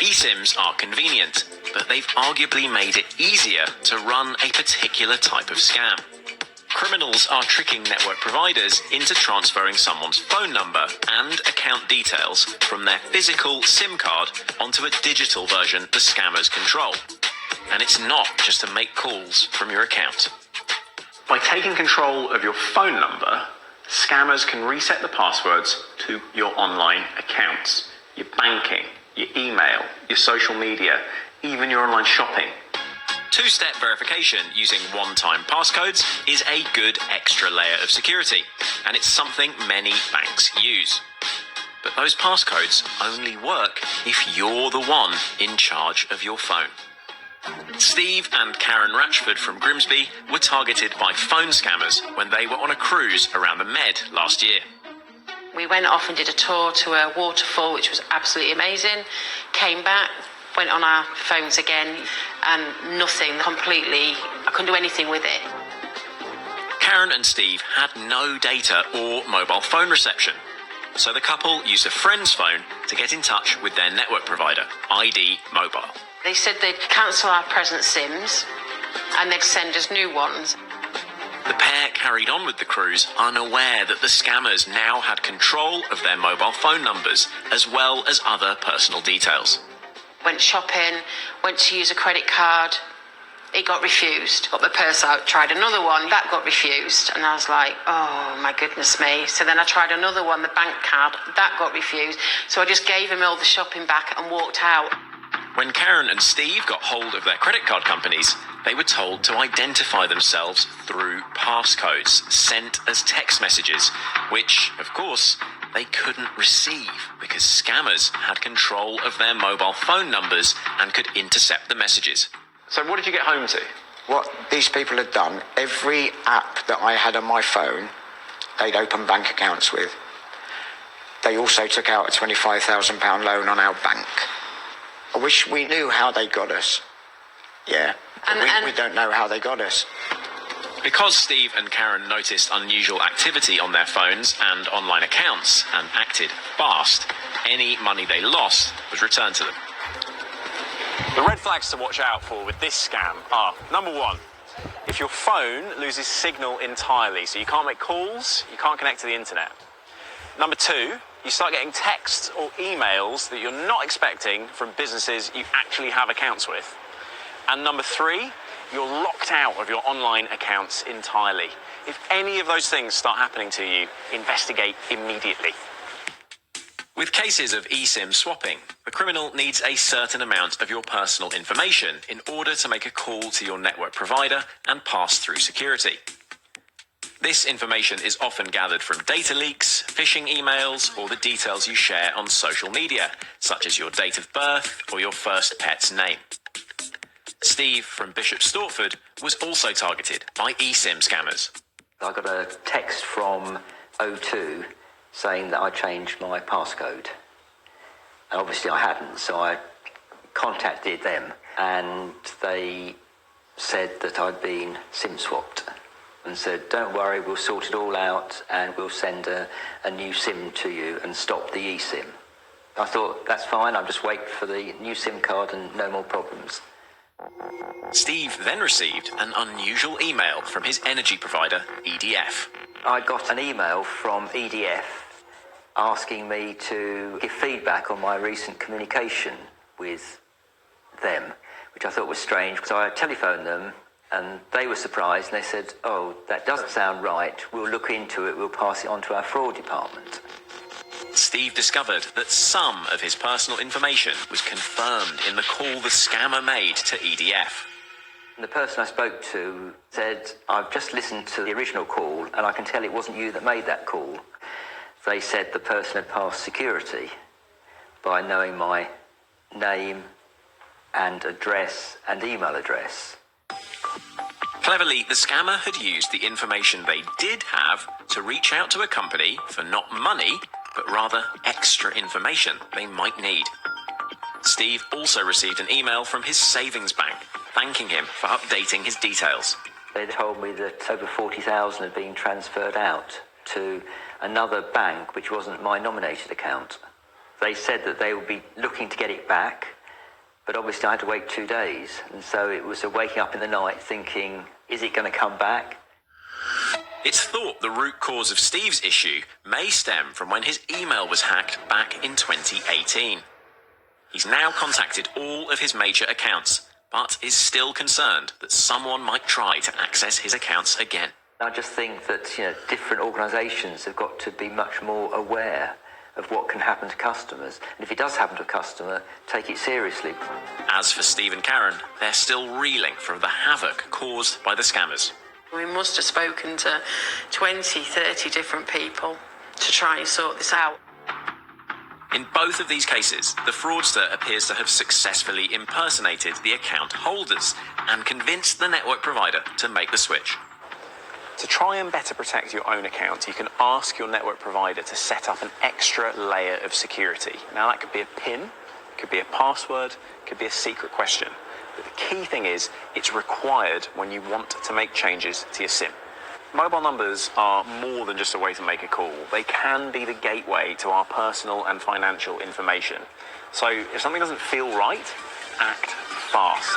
eSIMs are convenient, but they've arguably made it easier to run a particular type of scam. Criminals are tricking network providers into transferring someone's phone number and account details from their physical SIM card onto a digital version the scammers control. And it's not just to make calls from your account. By taking control of your phone number, scammers can reset the passwords to your online accounts, your banking, your email, your social media, even your online shopping. Two-step verification using one-time passcodes is a good extra layer of security, and it's something many banks use. But those passcodes only work if you're the one in charge of your phone. Steve and Karen Ratchford from Grimsby were targeted by phone scammers when they were on a cruise around the Med last year. We went off and did a tour to a waterfall, which was absolutely amazing. Came back, went on our phones again, and nothing, completely, I couldn't do anything with it. Karen and Steve had no data or mobile phone reception, so the couple used a friend's phone to get in touch with their network provider, ID Mobile. They said they'd cancel our present SIMs and they'd send us new ones. The pair carried on with the cruise, unaware that the scammers now had control of their mobile phone numbers, as well as other personal details. Went shopping, went to use a credit card, it got refused. Got my purse out, tried another one, that got refused. And I was like, oh my goodness me. So then I tried another one, the bank card, that got refused. So I just gave him all the shopping back and walked out. When Karen and Steve got hold of their credit card companies, they were told to identify themselves through passcodes sent as text messages, which, of course, they couldn't receive because scammers had control of their mobile phone numbers and could intercept the messages. So what did you get home to? What these people had done, every app that I had on my phone, they'd open bank accounts with. They also took out a £25,000 loan on our bank. I wish we knew how they got us. Yeah, we don't know how they got us. Because Steve and Karen noticed unusual activity on their phones and online accounts and acted fast, any money they lost was returned to them. The red flags to watch out for with this scam are, number one, if your phone loses signal entirely, so you can't make calls, you can't connect to the internet. Number two, you start getting texts or emails that you're not expecting from businesses you actually have accounts with. And number three, you're locked out of your online accounts entirely. If any of those things start happening to you, investigate immediately. With cases of eSIM swapping, the criminal needs a certain amount of your personal information in order to make a call to your network provider and pass through security. This information is often gathered from data leaks, phishing emails, or the details you share on social media, such as your date of birth or your first pet's name. Steve from Bishop Stortford was also targeted by eSIM scammers. I got a text from O2 saying that I changed my passcode. And obviously I hadn't, so I contacted them and they said that I'd been SIM swapped and said, don't worry, we'll sort it all out and we'll send a new SIM to you and stop the eSIM. I thought, that's fine, I'll just wait for the new SIM card and no more problems. Steve then received an unusual email from his energy provider, EDF. I got an email from EDF asking me to give feedback on my recent communication with them, which I thought was strange because I telephoned them and they were surprised and they said, oh, that doesn't sound right, we'll look into it, we'll pass it on to our fraud department. Steve discovered that some of his personal information was confirmed in the call the scammer made to EDF. The person I spoke to said, I've just listened to the original call and I can tell it wasn't you that made that call. They said the person had passed security by knowing my name and address and email address. Cleverly, the scammer had used the information they did have to reach out to a company for not money, but rather extra information they might need. Steve also received an email from his savings bank, thanking him for updating his details. They told me that over 40,000 had been transferred out to another bank which wasn't my nominated account. They said that they would be looking to get it back, but obviously I had to wait 2 days, and so it was a waking up in the night thinking, is it going to come back? It's thought the root cause of Steve's issue may stem from when his email was hacked back in 2018. He's now contacted all of his major accounts, but is still concerned that someone might try to access his accounts again. I just think that different organisations have got to be much more aware of what can happen to customers. And if it does happen to a customer, take it seriously. As for Steve and Karen, they're still reeling from the havoc caused by the scammers. We must have spoken to 20, 30 different people to try and sort this out. In both of these cases, the fraudster appears to have successfully impersonated the account holders and convinced the network provider to make the switch. To try and better protect your own account, you can ask your network provider to set up an extra layer of security. Now, that could be a PIN, could be a password, could be a secret question. But the key thing is, it's required when you want to make changes to your SIM. Mobile numbers are more than just a way to make a call. They can be the gateway to our personal and financial information. So if something doesn't feel right, act fast.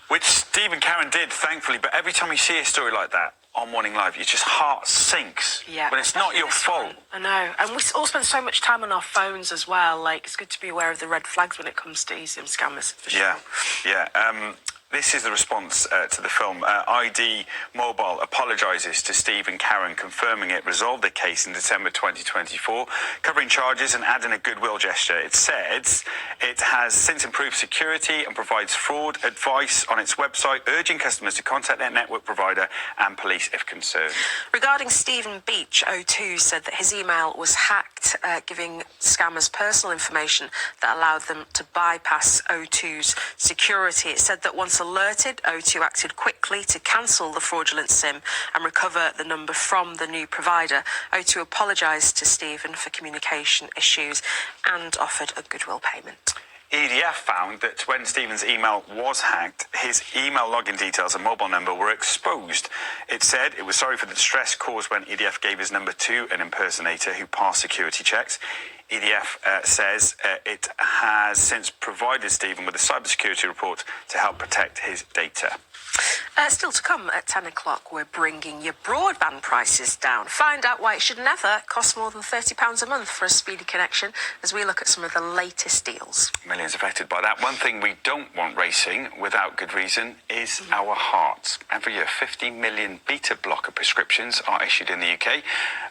Which Steve and Karen did, thankfully, but every time you see a story like that on Morning Live, your just heart sinks. Yeah. When it's not your fault. I know. And we all spend so much time on our phones as well. Like, it's good to be aware of the red flags when it comes to eSIM scammers, for sure. Yeah. This is the response to the film. ID Mobile apologises to Steve and Karen, confirming it resolved the case in December 2024, covering charges and adding a goodwill gesture. It says it has since improved security and provides fraud advice on its website, urging customers to contact their network provider and police if concerned. Regarding Stephen Beach, O2 said that his email was hacked, giving scammers personal information that allowed them to bypass O2's security. It said that once alerted, O2 acted quickly to cancel the fraudulent SIM and recover the number from the new provider. O2 apologised to Stephen for communication issues and offered a goodwill payment. EDF found that when Stephen's email was hacked, his email login details and mobile number were exposed. It said it was sorry for the distress caused when EDF gave his number to an impersonator who passed security checks. EDF says it has since provided Stephen with a cybersecurity report to help protect his data. Still to come at 10 o'clock, we're bringing your broadband prices down. Find out why it should never cost more than £30 a month for a speedy connection as we look at some of the latest deals. Millions affected by that. One thing we don't want racing without good reason is our hearts. Every year, 50 million beta blocker prescriptions are issued in the UK.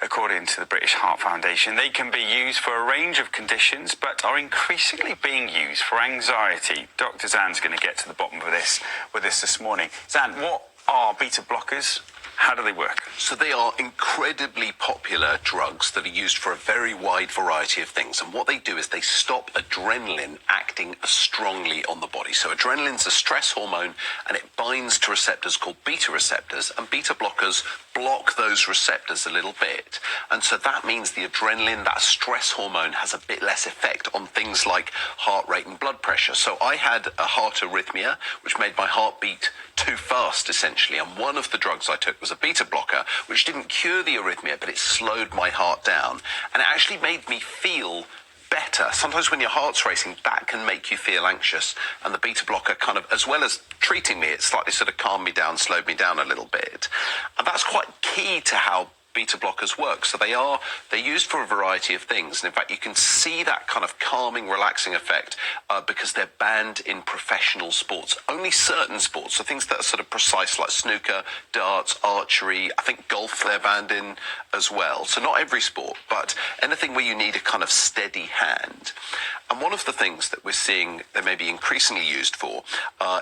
According to the British Heart Foundation, they can be used for a range of conditions, but are increasingly being used for anxiety. Dr. Zan's going to get to the bottom of this with us this morning. Zan, what are beta blockers? How do they work? So they are incredibly popular drugs that are used for a very wide variety of things. And what they do is they stop adrenaline acting strongly on the body. So adrenaline's a stress hormone and it binds to receptors called beta receptors. And beta blockers block those receptors a little bit. And so that means the adrenaline, that stress hormone, has a bit less effect on things like heart rate and blood pressure. So I had a heart arrhythmia, which made my heart beat too fast, essentially. And one of the drugs I took was a beta blocker, which didn't cure the arrhythmia, but it slowed my heart down. And it actually made me feel better. Sometimes when your heart's racing, that can make you feel anxious. And the beta blocker kind of, as well as treating me, it slightly sort of calmed me down, slowed me down a little bit. And that's quite key to how beta blockers work. So they're used for a variety of things. And in fact, you can see that kind of calming, relaxing effect because they're banned in professional sports. Only certain sports, so things that are sort of precise like snooker, darts, archery, I think golf they're banned in as well. So not every sport, but anything where you need a kind of steady hand. And one of the things that we're seeing they may be increasingly used for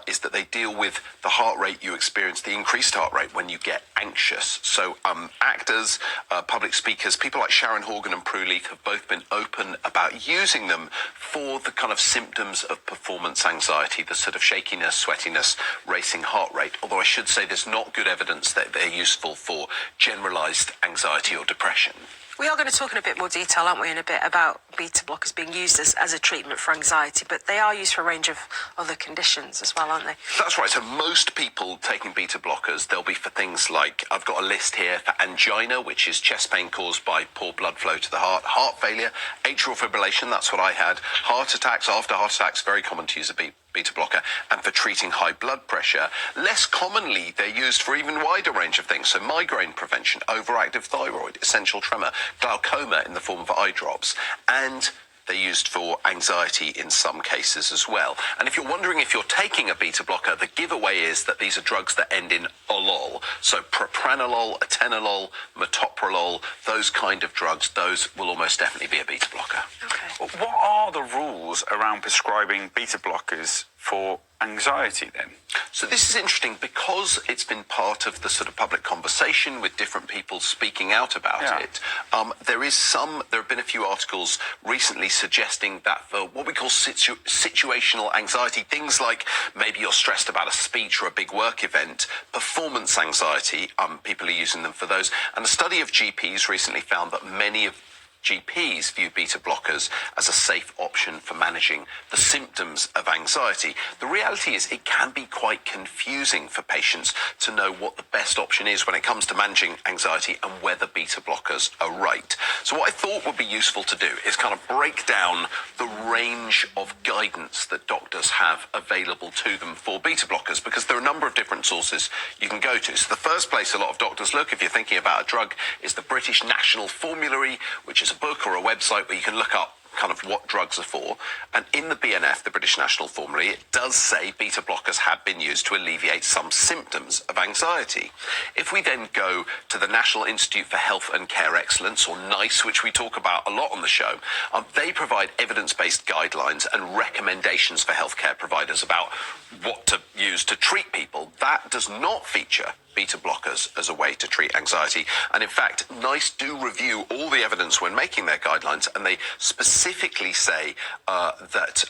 is that they deal with the heart rate you experience, the increased heart rate when you get anxious. So actors, public speakers, people like Sharon Horgan and Prue Leith have both been open about using them for the kind of symptoms of performance anxiety, the sort of shakiness, sweatiness, racing heart rate. Although I should say there's not good evidence that they're useful for generalized anxiety or depression. We are going to talk in a bit more detail, aren't we, in a bit about beta blockers being used as a treatment for anxiety, but they are used for a range of other conditions as well, aren't they? That's right. So most people taking beta blockers, they'll be for things like, I've got a list here for angina, which is chest pain caused by poor blood flow to the heart failure, atrial fibrillation, that's what I had, heart attacks, after heart attacks, very common to use a beta blocker, and for treating high blood pressure. Less commonly, they're used for even wider range of things. So migraine prevention, overactive thyroid, essential tremor, glaucoma in the form of eye drops, and they're used for anxiety in some cases as well. And if you're wondering if you're taking a beta blocker, the giveaway is that these are drugs that end in -olol. So propranolol, atenolol, metoprolol, those kind of drugs, those will almost definitely be a beta blocker. What are the rules around prescribing beta blockers for anxiety then? So this is interesting because it's been part of the sort of public conversation with different people speaking out about it. There have been a few articles recently suggesting that for what we call situational anxiety, things like maybe you're stressed about a speech or a big work event, performance anxiety, people are using them for those. And a study of GPs recently found that many of GPs view beta blockers as a safe option for managing the symptoms of anxiety. The reality is it can be quite confusing for patients to know what the best option is when it comes to managing anxiety and whether beta blockers are right. So what I thought would be useful to do is kind of break down the range of guidance that doctors have available to them for beta blockers, because there are a number of different sources you can go to. So the first place a lot of doctors look if you're thinking about a drug is the British National Formulary, which is a book or a website where you can look up kind of what drugs are for. And in the BNF, the British National Formulary, it does say beta blockers have been used to alleviate some symptoms of anxiety. If we then go to the National Institute for Health and Care Excellence, or NICE, which we talk about a lot on the show, they provide evidence-based guidelines and recommendations for healthcare providers about what to use to treat people. That does not feature beta blockers as a way to treat anxiety. And in fact, NICE do review all the evidence when making their guidelines, and they specifically say that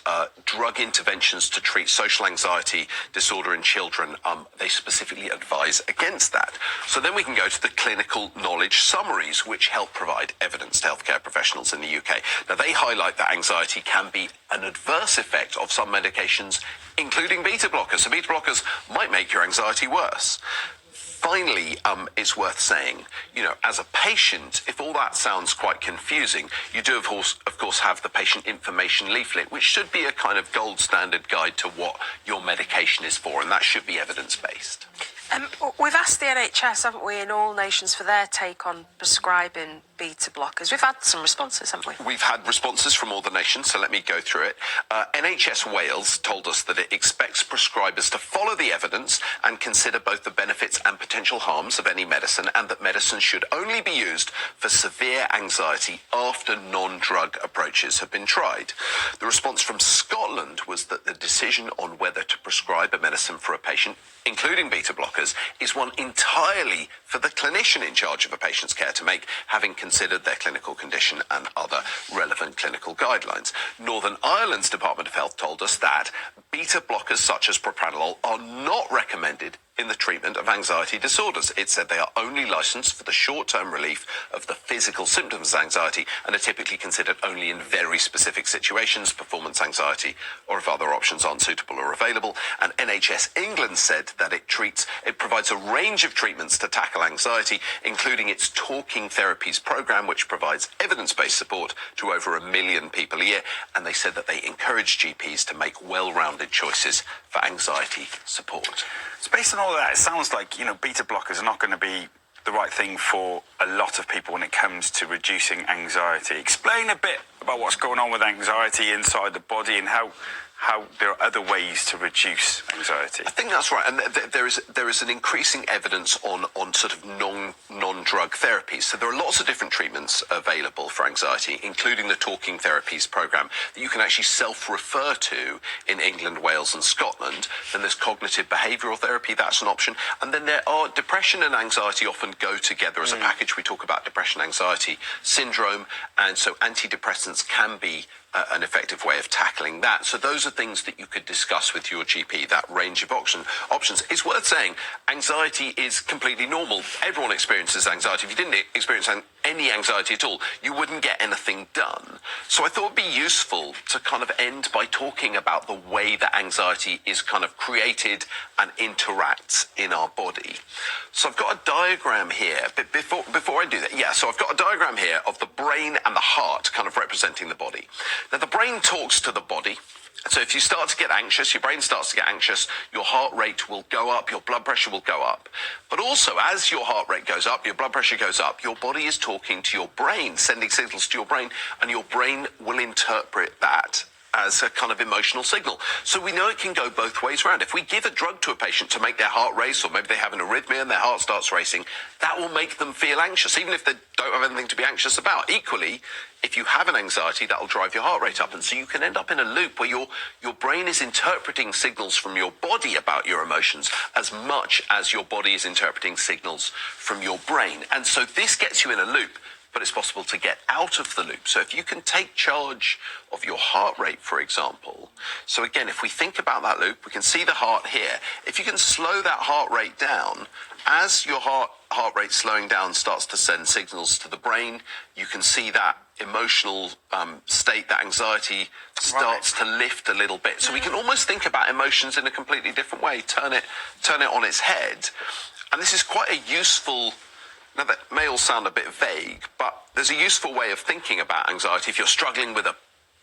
drug interventions to treat social anxiety disorder in children, they specifically advise against that. So then we can go to the clinical knowledge summaries, which help provide evidence to healthcare professionals in the UK. Now, they highlight that anxiety can be an adverse effect of some medications, including beta blockers. So beta blockers might make your anxiety worse. Finally, it's worth saying, as a patient, if all that sounds quite confusing, you do, of course, have the patient information leaflet, which should be a kind of gold standard guide to what your medication is for, and that should be evidence-based. We've asked the NHS, haven't we, in all nations for their take on prescribing beta blockers. We've had some responses, haven't we? We've had responses from all the nations, so let me go through it. NHS Wales told us that it expects prescribers to follow the evidence and consider both the benefits and potential harms of any medicine, and that medicine should only be used for severe anxiety after non-drug approaches have been tried. The response from Scotland was that the decision on whether to prescribe a medicine for a patient, including beta blockers, is one entirely for the clinician in charge of a patient's care to make, having considered their clinical condition and other relevant clinical guidelines. Northern Ireland's Department of Health told us that beta blockers such as propranolol are not recommended in the treatment of anxiety disorders. It said they are only licensed for the short-term relief of the physical symptoms of anxiety and are typically considered only in very specific situations, performance anxiety, or if other options aren't suitable or available. And NHS England said that it provides a range of treatments to tackle anxiety, including its Talking Therapies program, which provides evidence-based support to over 1 million people a year. And they said that they encourage GPs to make well-rounded choices for anxiety support. So based on all of that, it sounds like, beta blockers are not going to be the right thing for a lot of people when it comes to reducing anxiety. Explain a bit about what's going on with anxiety inside the body and how there are other ways to reduce anxiety. I think that's right, and there is an increasing evidence on sort of non-drug therapies. So there are lots of different treatments available for anxiety, including the Talking Therapies program that you can actually self-refer to in England, Wales, and Scotland. Then there's cognitive behavioural therapy, that's an option, and then there are depression and anxiety often go together as a package. We talk about depression anxiety syndrome, and so antidepressants can be an effective way of tackling that. So those are things that you could discuss with your GP, that range of options. It's worth saying anxiety is completely normal. Everyone experiences anxiety. If you didn't experience any anxiety at all, you wouldn't get anything done. So I thought it'd be useful to kind of end by talking about the way that anxiety is kind of created and interacts in our body. So I've got a diagram here, but before I do that, so I've got a diagram here of the brain and the heart kind of representing the body. Now, the brain talks to the body So if you start to get anxious, your brain starts to get anxious, your heart rate will go up, your blood pressure will go up. But also, as your heart rate goes up, your blood pressure goes up, your body is talking to your brain, sending signals to your brain, and your brain will interpret that as a kind of emotional signal. So we know it can go both ways around. If we give a drug to a patient to make their heart race, or maybe they have an arrhythmia and their heart starts racing, that will make them feel anxious, even if they don't have anything to be anxious about. Equally, if you have an anxiety, that will drive your heart rate up. And so you can end up in a loop where your brain is interpreting signals from your body about your emotions as much as your body is interpreting signals from your brain. And so this gets you in a loop, but it's possible to get out of the loop. So if you can take charge of your heart rate, for example, so again, if we think about that loop, we can see the heart here. If you can slow that heart rate down, as your heart rate slowing down starts to send signals to the brain, you can see that emotional state, that anxiety starts to lift a little bit. So we can almost think about emotions in a completely different way, turn it on its head. And this is quite a useful. Now, that may all sound a bit vague, but there's a useful way of thinking about anxiety. If you're struggling with a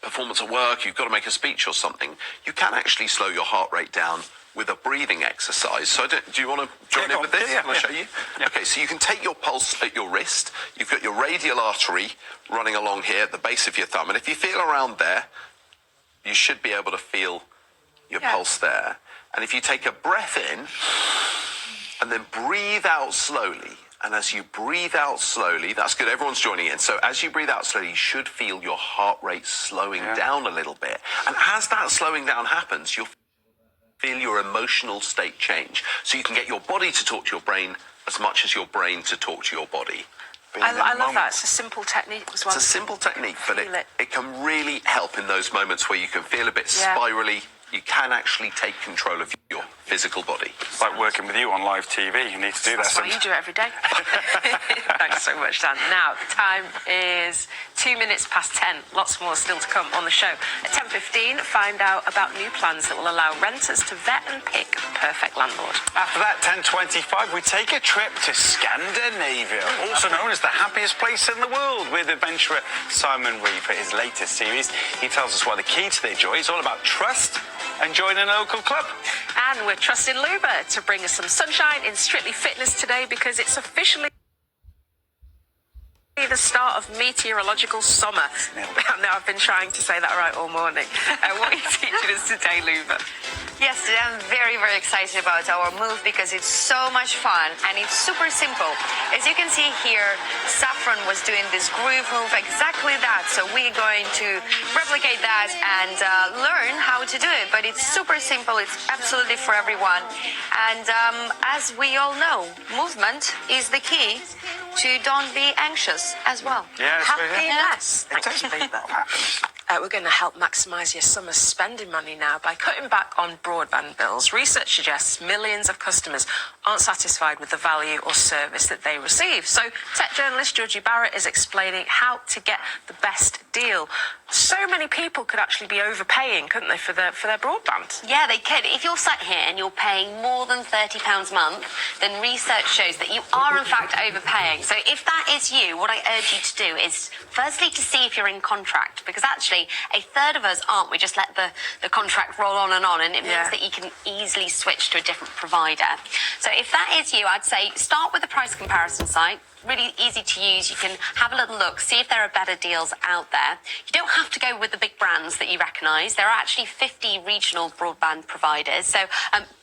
performance at work, you've got to make a speech or something, you can actually slow your heart rate down with a breathing exercise. So do you want to join in with this? Can I show you? Yeah. Okay, so you can take your pulse at your wrist. You've got your radial artery running along here at the base of your thumb. And if you feel around there, you should be able to feel your pulse there. And if you take a breath in and then breathe out slowly, and as you breathe out slowly, that's good, everyone's joining in. So as you breathe out slowly, you should feel your heart rate slowing down a little bit. And as that slowing down happens, you'll feel your emotional state change. So you can get your body to talk to your brain as much as your brain to talk to your body. I love that. It's a simple technique as well. It's a simple technique, but it can really help in those moments where you can feel a bit spirally. You can actually take control of your physical body. It's like working with you on live TV. You need to do that. That's what you do every day. Thanks so much, Dan. Now, the time is 2 minutes past 10. Lots more still to come on the show. At 10:15, find out about new plans that will allow renters to vet and pick the perfect landlord. After that, 10:25, we take a trip to Scandinavia, also known as the happiest place in the world, with adventurer Simon Reeve for his latest series. He tells us why the key to their joy is all about trust and join a local club. And we're trusting Luba to bring us some sunshine in Strictly Fitness today, because it's officially the start of meteorological summer. Now I've been trying to say that right all morning. What are you teaching us today, Luba? Yes, today I'm very, very excited about our move because it's so much fun and it's super simple. As you can see here, Saffron was doing this groove move, exactly that. So we're going to replicate that and learn how to do it. But it's super simple. It's absolutely for everyone. And as we all know, movement is the key to don't be anxious as well. Yeah, happiness. Thanks, Luba. We're going to help maximise your summer spending money now by cutting back on broadband bills. Research suggests millions of customers aren't satisfied with the value or service that they receive. So tech journalist Georgie Barrett is explaining how to get the best deal. So many people could actually be overpaying, couldn't they, for their broadband? Yeah, they could. If you're sat here and you're paying more than £30 a month, then research shows that you are in fact overpaying. So if that is you, what I urge you to do is firstly to see if you're in contract, because actually a third of us aren't. We just let the contract roll on, and it means that you can easily switch to a different provider. So if that is you, I'd say start with a price comparison site. Really easy to use. You can have a little look, see if there are better deals out there. You don't have to go with the big brands that you recognise. There are actually 50 regional broadband providers. So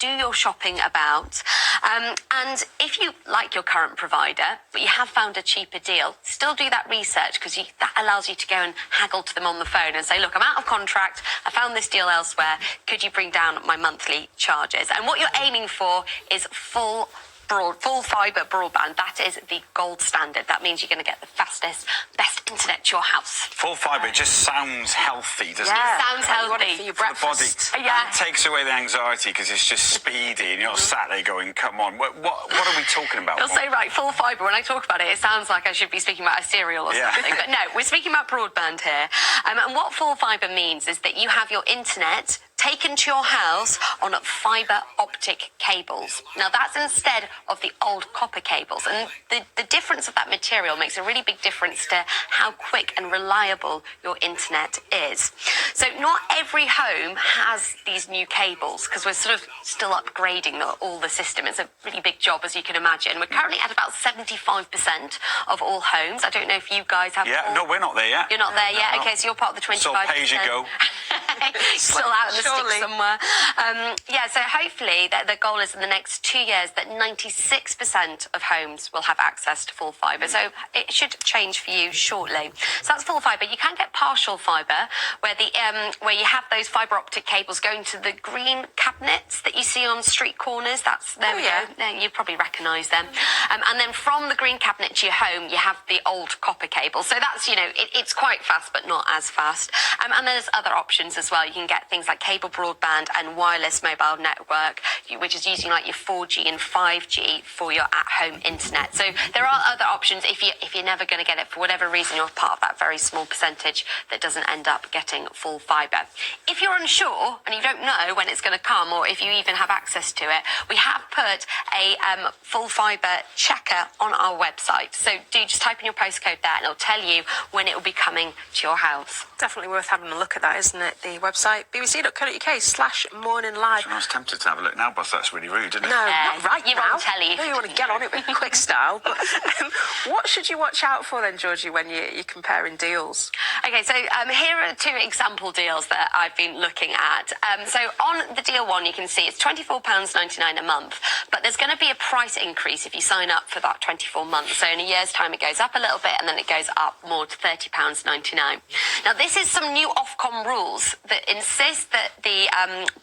do your shopping about. And if you like your current provider, but you have found a cheaper deal, still do that research, because that allows you to go and haggle to them on the phone and say, look, I'm out of contract. I found this deal elsewhere. Could you bring down my monthly charges? And what you're aiming for is full fibre broadband. That is the gold standard. That means you're going to get the fastest, best internet to your house. Full fibre, it just sounds healthy, doesn't it? Sounds healthy. For your For the body. breakfast. Yeah. It takes away the anxiety because it's just speedy and you're sat there going, come on, what are we talking about? They'll say, right, full fibre. When I talk about it, it sounds like I should be speaking about a cereal or something. But no, we're speaking about broadband here. And what full fibre means is that you have your internet taken to your house on fibre optic cables. Now, that's instead of the old copper cables. And the difference of that material makes a really big difference to how quick and reliable your internet is. So not every home has these new cables because we're sort of still upgrading all the system. It's a really big job, as you can imagine. We're currently at about 75% of all homes. I don't know if you guys have. Yeah, no, we're not there yet. You're not there yet. No. Okay, so you're part of the 25%. So pay as you go. Still out in the Surely. sticks somewhere. Yeah, so hopefully the goal is in the next 2 years that 96% of homes will have access to full fibre. So it should change for you shortly. So that's full fibre. You can get partial fibre, where where you have those fibre optic cables going to the green cabinets that you see on street corners. There we go. There, you probably recognise them. And then from the green cabinet to your home, you have the old copper cable. So that's, it's quite fast, but not as fast. And there's other options as well. You can get things like cable broadband and wireless mobile network, which is using like your 4G and 5G for your at-home internet. So there are other options if you're never going to get it for whatever reason. You're part of that very small percentage that doesn't end up getting full fibre. If you're unsure and you don't know when it's going to come, or if you even have access to it, we have put a full fibre checker on our website. So do just type in your postcode there and it'll tell you when it will be coming to your house. Definitely worth having a look at that, isn't it? The website, bbc.co.uk/morninglive. I was tempted to have a look now, but that's really rude, isn't it? No, not right you're now. on telly. No, you want to get on it with quick style. But what should you watch out for then, Georgie, when you're comparing deals? Okay, so here are 2 example deals that I've been looking at. So on the deal one, you can see it's £24.99 a month, but there's going to be a price increase if you sign up for that 24 months. So in a year's time, it goes up a little bit and then it goes up more to £30.99. Now, this is some new Ofcom rules that insist that the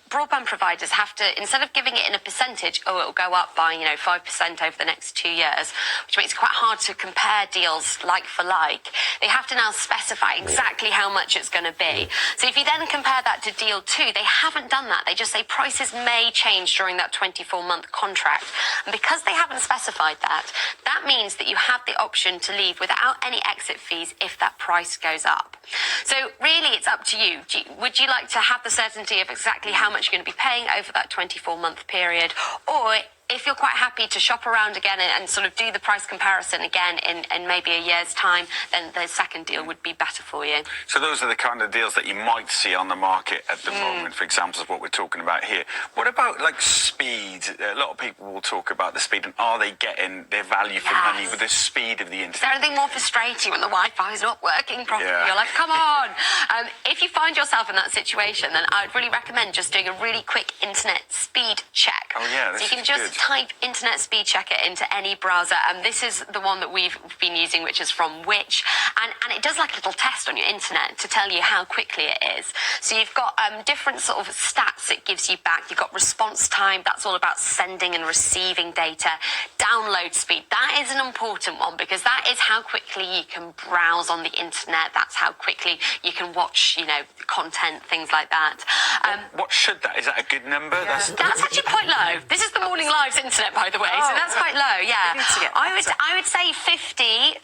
broadband providers have to, instead of giving it in a percentage, it'll go up by 5% over the next 2 years, which makes it quite hard to compare deals like for like. They have to now specify exactly how much it's going to be. So if you then compare that to deal 2, they haven't done that. They just say prices may change during that 24-month contract. And because they haven't specified that, that means that you have the option to leave without any exit fees if that price goes up. So really, it's up to you. Would you like to have the certainty of exactly how much you're going to be paying over that 24-month period, or if you're quite happy to shop around again and sort of do the price comparison again in maybe a year's time, then the second deal would be better for you. So those are the kind of deals that you might see on the market at the moment, for examples of what we're talking about here. What about like speed? A lot of people will talk about the speed, and are they getting their value for money with the speed of the internet? Is there anything more frustrating when the Wi-Fi is not working properly? Yeah. You're like, come on. If you find yourself in that situation, then I'd really recommend just doing a really quick internet speed check. Oh yeah, this so you can is just good. type internet speed checker into any browser, and this is the one that we've been using, which is from Which, and it does like a little test on your internet to tell you how quickly it is. So you've got different sort of stats it gives you back. You've got response time, that's all about sending and receiving data. Download speed, that is an important one because that is how quickly you can browse on the internet. That's how quickly you can watch, content, things like that. What should that? Is that a good number? Yeah. That's actually quite low. This is the Morning Live's internet, by the way, so that's quite low, yeah. I would say 50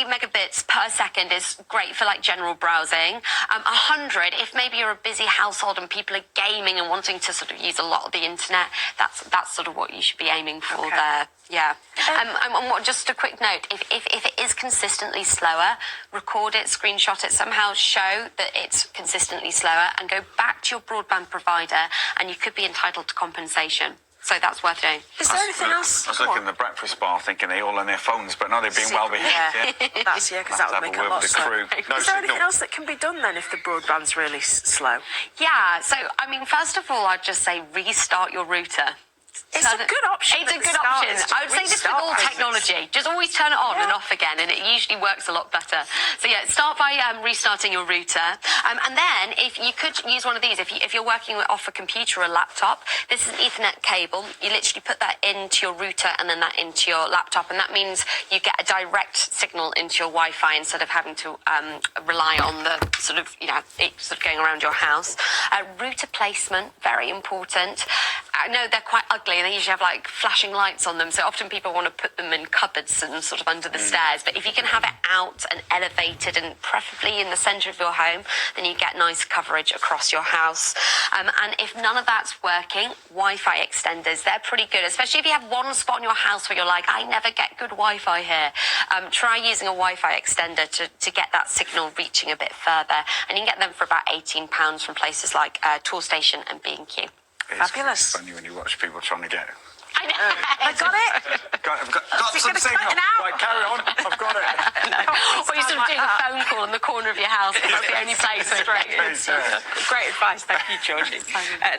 megabits per second is great for like general browsing. 100, if maybe you're a busy household and people are gaming and wanting to sort of use a lot of the internet, that's sort of what you should be aiming for there. Yeah. And just a quick note, if it is consistently slower, record it, screenshot it, somehow show that it's consistently slower and go back to your broadband provider and you could be entitled to compensation. So that's worth doing. Is there anything else? I was looking at the breakfast bar thinking they're all on their phones, but now they're being well behaved. Yeah, because that would make it a lot slower. Is there anything else that can be done then if the broadband's really slow? Yeah, so I mean, first of all, I'd just say restart your router. It's a good option. It's a good option. I would say this with all technology. Just always turn it on and off again, and it usually works a lot better. So yeah, start by restarting your router, and then if you could use one of these, if you're working off a computer or a laptop, this is an Ethernet cable. You literally put that into your router and then that into your laptop, and that means you get a direct signal into your Wi-Fi instead of having to rely on the sort of it sort of going around your house. Router placement, very important. I know they're quite ugly and they usually have like flashing lights on them, so often people want to put them in cupboards and sort of under the stairs. But if you can have it out and elevated and preferably in the centre of your home, then you get nice coverage across your house. And if none of that's working, Wi-Fi extenders, they're pretty good, especially if you have one spot in your house where you're like, I never get good Wi-Fi here. Try using a Wi-Fi extender to get that signal reaching a bit further. And you can get them for about £18 from places like Toolstation and B&Q. Fabulous. It's funny when you watch people trying to get. I know. I got it. I've got Is it some gonna signal. cut it out? Right, carry on. I've got it. Or you sort of doing a phone call in the corner of your house because that's the only place where Great advice, thank you, Georgie.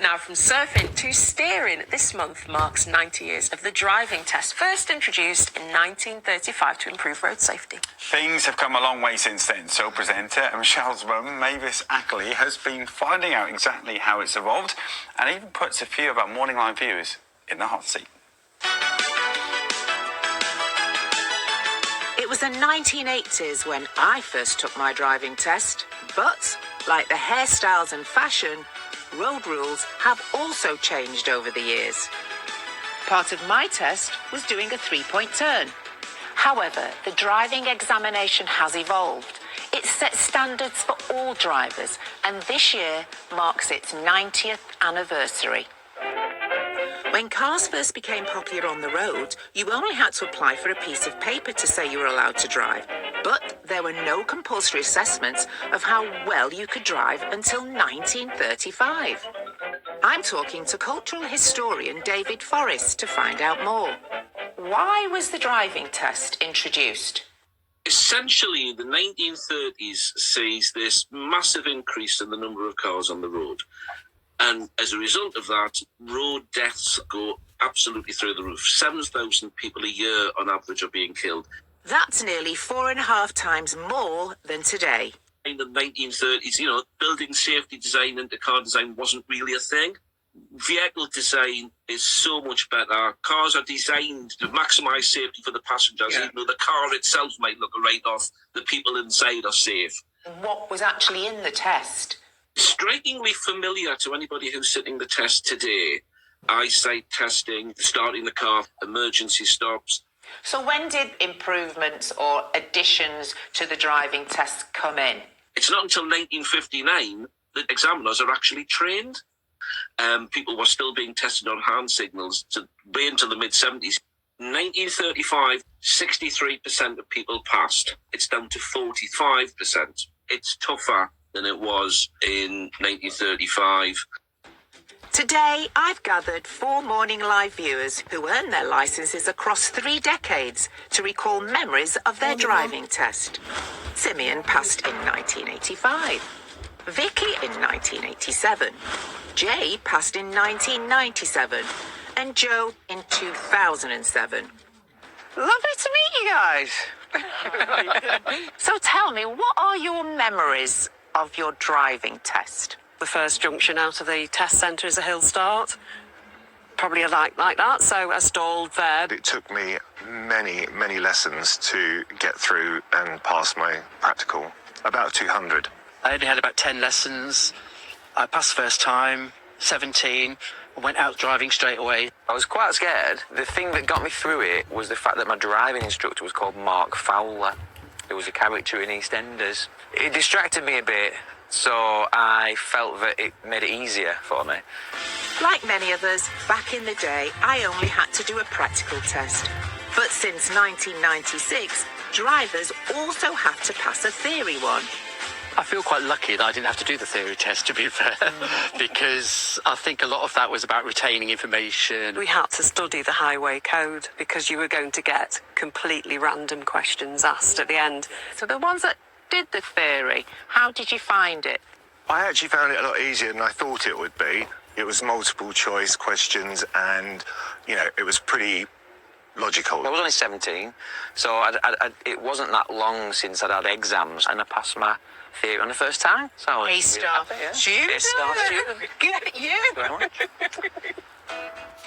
Now, from surfing to steering, this month marks 90 years of the driving test, first introduced in 1935 to improve road safety. Things have come a long way since then, so presenter Michelle's mum, Mavis Ackley, has been finding out exactly how it's evolved and even puts a few of our Morning Live viewers in the hot seat. It was the 1980s when I first took my driving test, but like the hairstyles and fashion, road rules have also changed over the years. Part of my test was doing a 3-point turn. However, the driving examination has evolved. It sets standards for all drivers, and this year marks its 90th anniversary. When cars first became popular on the road, you only had to apply for a piece of paper to say you were allowed to drive. But there were no compulsory assessments of how well you could drive until 1935. I'm talking to cultural historian David Forrest to find out more. Why was the driving test introduced? Essentially, the 1930s sees this massive increase in the number of cars on the road. And as a result of that, road deaths go absolutely through the roof. 7,000 people a year on average are being killed. That's nearly 4.5 times more than today. In the 1930s, building safety design into car design wasn't really a thing. Vehicle design is so much better. Cars are designed to maximise safety for the passengers, even though the car itself might look a write-off. The people inside are safe. What was actually in the test? Strikingly familiar to anybody who's sitting the test today. Eyesight testing, starting the car, emergency stops. So when did improvements or additions to the driving test come in? It's not until 1959 that examiners are actually trained. People were still being tested on hand signals way into the mid-70s. 1935, 63% of people passed. It's down to 45%. It's tougher than it was in 1935. Today, I've gathered 4 Morning Live viewers who earned their licenses across 3 decades to recall memories of their driving test. Simeon passed in 1985. Vicky in 1987. Jay passed in 1997. And Joe in 2007. Lovely to meet you guys. So tell me, what are your memories of your driving test? The first junction out of the test centre is a hill start. Probably like that, so I stalled there. It took me many lessons to get through and pass my practical. About 200. I only had about 10 lessons. I passed first time, 17. I went out driving straight away. I was quite scared. The thing that got me through it was the fact that my driving instructor was called Mark Fowler. It was a character in EastEnders. It distracted me a bit, so I felt that it made it easier for me. Like many others, back in the day, I only had to do a practical test. But since 1996, drivers also have to pass a theory one. I feel quite lucky that I didn't have to do the theory test, to be fair, because I think a lot of that was about retaining information. We had to study the highway code because you were going to get completely random questions asked at the end. So the ones that did the theory, how did you find it? I actually found it a lot easier than I thought it would be. It was multiple choice questions and, it was pretty logical. I was only 17, so it wasn't that long since I'd had exams and I passed my theory on the first time. So I was A-star student. A-star student. Get you.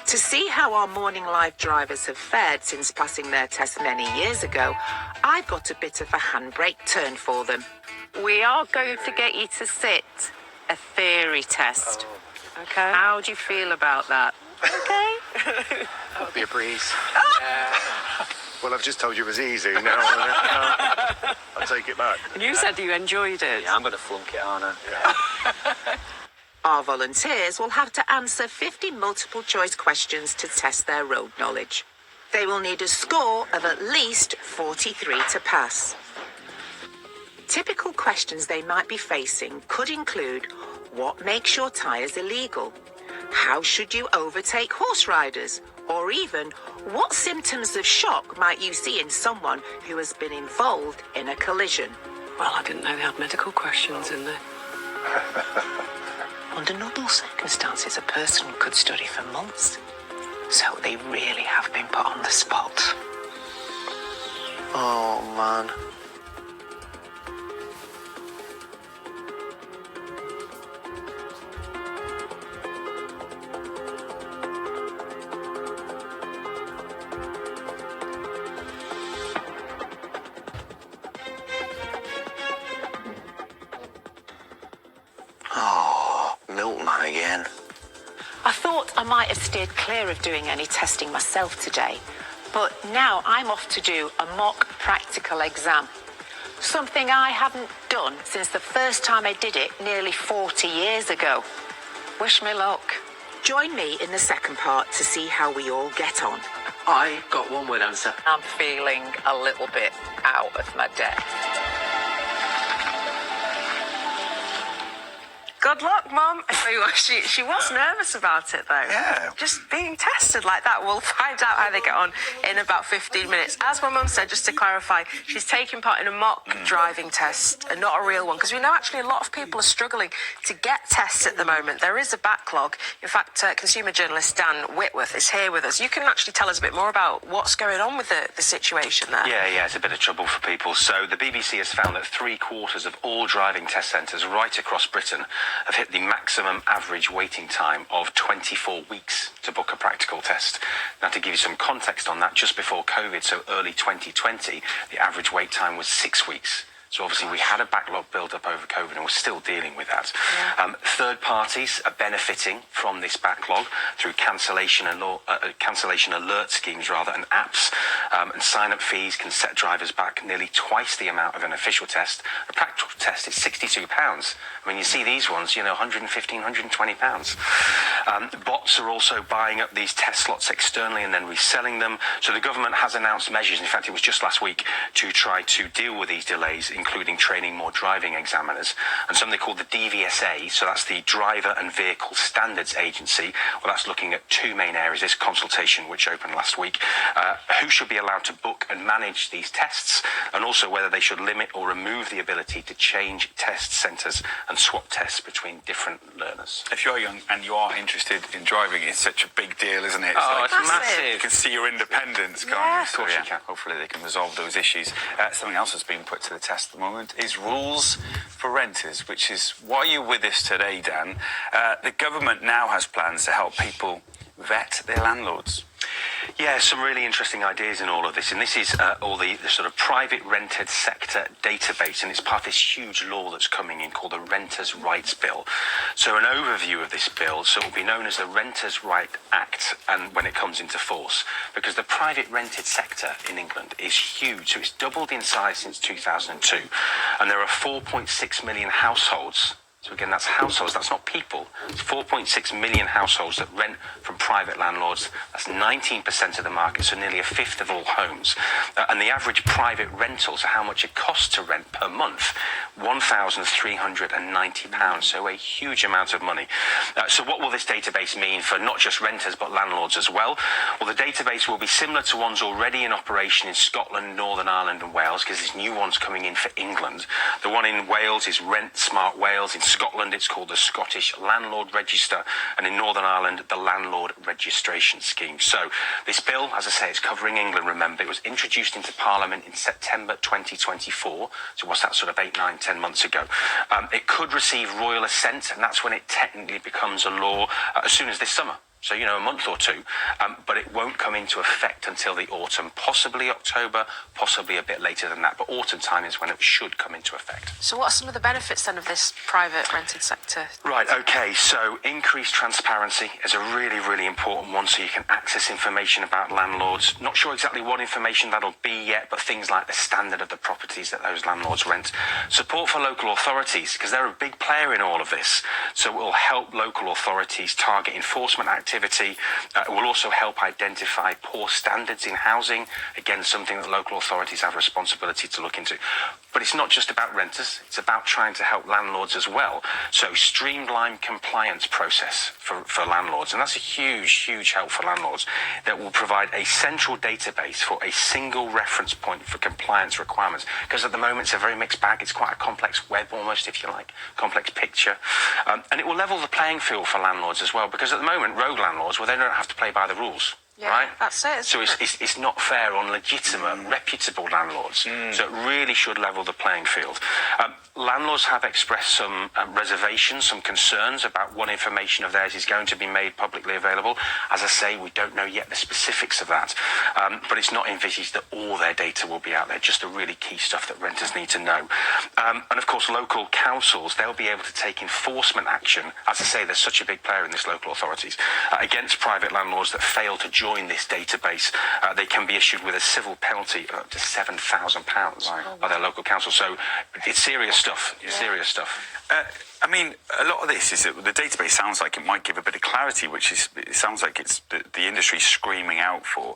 To see how our Morning Live drivers have fared since passing their test many years ago, I've got a bit of a handbrake turn for them. We are going to get you to sit a theory test. Okay. How do you feel about that? Okay. That would be a breeze. Well, I've just told you it was easy. Now I'll take it back. And you said you enjoyed it. Yeah, I'm going to flunk it, aren't I? Our volunteers will have to answer 50 multiple choice questions to test their road knowledge. They will need a score of at least 43 to pass. Typical questions they might be facing could include: what makes your tyres illegal? How should you overtake horse riders? Or even, what symptoms of shock might you see in someone who has been involved in a collision? Well, I didn't know they had medical questions in there. Under normal circumstances, a person could study for months. So they really have been put on the spot. Oh, man. Oh, milkman again. I thought I might have steered clear of doing any testing myself today, but now I'm off to do a mock practical exam. Something I haven't done since the first time I did it nearly 40 years ago. Wish me luck. Join me in the second part to see how we all get on. I got one word answer. I'm feeling a little bit out of my depth. Good luck, Mum. I tell you what, she was nervous about it, though. Yeah. Just being tested like that. We'll find out how they get on in about 15 minutes. As my mum said, just to clarify, she's taking part in a mock driving test and not a real one, because we know actually a lot of people are struggling to get tests at the moment. There is a backlog. In fact, consumer journalist Dan Whitworth is here with us. You can actually tell us a bit more about what's going on with the situation there. Yeah, it's a bit of trouble for people. So the BBC has found that 3/4 of all driving test centres right across Britain have hit the maximum average waiting time of 24 weeks to book a practical test. Now, to give you some context on that, just before COVID, so early 2020, the average wait time was 6 weeks. So obviously we had a backlog build up over COVID and we're still dealing with that. Yeah. Third parties are benefiting from this backlog through cancellation alert schemes and apps. And sign-up fees can set drivers back nearly twice the amount of an official test. A practical test is £62. I mean, you see these ones, £115, £120. Bots are also buying up these test slots externally and then reselling them. So the government has announced measures, in fact it was just last week, to try to deal with these delays, including training more driving examiners. And something called the DVSA, so that's the Driver and Vehicle Standards Agency. Well, that's looking at two main areas, this consultation which opened last week. Who should be allowed to book and manage these tests, and also whether they should limit or remove the ability to change test centres and swap tests between different learners. If you're young and you are interested in driving, it's such a big deal, isn't it? It's massive. You can see your independence, can't you? Of course you can. Hopefully they can resolve those issues. Something else that's been put to the test at the moment is rules for renters, which is why you're with us today, Dan. The government now has plans to help people vet their landlords. Yeah, some really interesting ideas in all of this, and this is all the sort of private rented sector database, and it's part of this huge law that's coming in called the Renters' Rights Bill. So an overview of this bill, so it will be known as the Renters' Right Act, and when it comes into force, because the private rented sector in England is huge, so it's doubled in size since 2002, and there are 4.6 million households. So again, that's households, that's not people. It's 4.6 million households that rent from private landlords. That's 19% of the market, so nearly a fifth of all homes. And the average private rental, so how much it costs to rent per month, £1,390, so a huge amount of money. So what will this database mean for not just renters but landlords as well? Well, the database will be similar to ones already in operation in Scotland, Northern Ireland and Wales, because there's new ones coming in for England. The one in Wales is Rent Smart Wales. In Scotland, it's called the Scottish Landlord Register, and in Northern Ireland, the Landlord Registration Scheme. So this bill, as I say, it's covering England, remember. It was introduced into Parliament in September 2024, so what's that, sort of 8, 9, 10 months ago. It could receive royal assent, and that's when it technically becomes a law as soon as this summer. So, a month or two, but it won't come into effect until the autumn, possibly October, possibly a bit later than that. But autumn time is when it should come into effect. So what are some of the benefits then of this private rented sector? Right, okay, so increased transparency is a really, really important one, so you can access information about landlords. Not sure exactly what information that'll be yet, but things like the standard of the properties that those landlords rent. Support for local authorities, because they're a big player in all of this. So it will help local authorities target enforcement activity. It will also help identify poor standards in housing. Again, something that local authorities have responsibility to look into. But it's not just about renters, it's about trying to help landlords as well. So streamlined compliance process for landlords. And that's a huge, huge help for landlords that will provide a central database for a single reference point for compliance requirements. Because at the moment it's a very mixed bag. It's quite a complex web almost, if you like, complex picture. And it will level the playing field for landlords as well. Because at the moment, rogue landlords, well, they don't have to play by the rules. Yeah, right? That's it. So it's not fair on legitimate, reputable landlords. So it really should level the playing field. Landlords have expressed some reservations, some concerns about what information of theirs is going to be made publicly available. As I say, we don't know yet the specifics of that. But it's not envisaged that all their data will be out there, just the really key stuff that renters need to know. And of course, local councils, they'll be able to take enforcement action. As I say, there's such a big player in this, local authorities, against private landlords that fail to join this database. They can be issued with a civil penalty of up to £7,000 by their local council. So it's serious stuff. It's serious stuff. I mean, a lot of this is that the database sounds like it might give a bit of clarity, which is, it sounds like it's the industry screaming out for.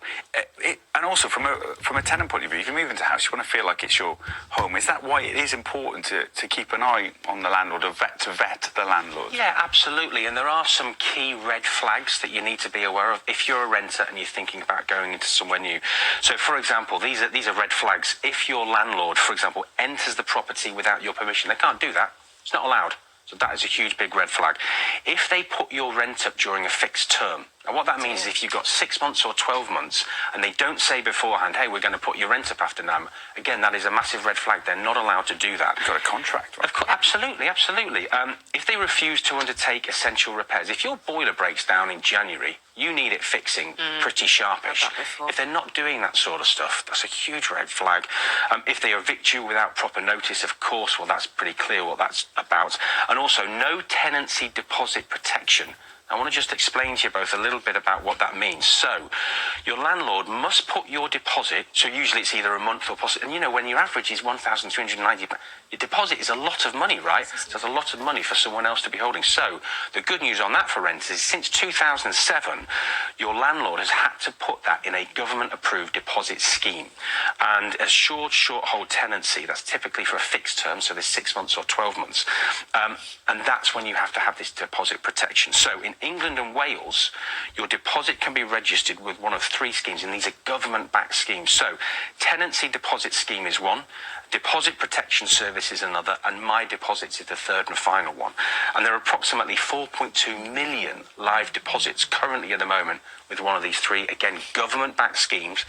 And also from a tenant point of view, if you move into a house, you want to feel like it's your home. Is that why it is important to keep an eye on the landlord, to vet the landlord? Yeah, absolutely. And there are some key red flags that you need to be aware of if you're a renter and you're thinking about going into somewhere new. So, for example, these are red flags. If your landlord, for example, enters the property without your permission, they can't do that. It's not allowed. So that is a huge, big red flag. If they put your rent up during a fixed term, and what that means is if you've got 6 months or 12 months and they don't say beforehand, hey, we're going to put your rent up after now, again, that is a massive red flag. They're not allowed to do that. You've got a contract, right? Of course, absolutely, absolutely. If they refuse to undertake essential repairs, if your boiler breaks down in January, you need it fixing pretty sharpish. If they're not doing that sort of stuff, that's a huge red flag. If they evict you without proper notice, of course, well, that's pretty clear what that's about. And also, no tenancy deposit protection. I want to just explain to you both a little bit about what that means. So, your landlord must put your deposit, so usually it's either a month or possibly, and when your average is £1,290, your deposit is a lot of money, right? So that's a lot of money for someone else to be holding. So, the good news on that for renters is since 2007, your landlord has had to put that in a government-approved deposit scheme. And a short hold tenancy, that's typically for a fixed term, so there's 6 months or 12 months. And that's when you have to have this deposit protection. So, in England and Wales, your deposit can be registered with one of 3 schemes, and these are government-backed schemes. So, tenancy deposit scheme is one, deposit protection service is another, and My Deposits is the third and final one. And there are approximately 4.2 million live deposits currently at the moment with one of these 3, again, government-backed schemes.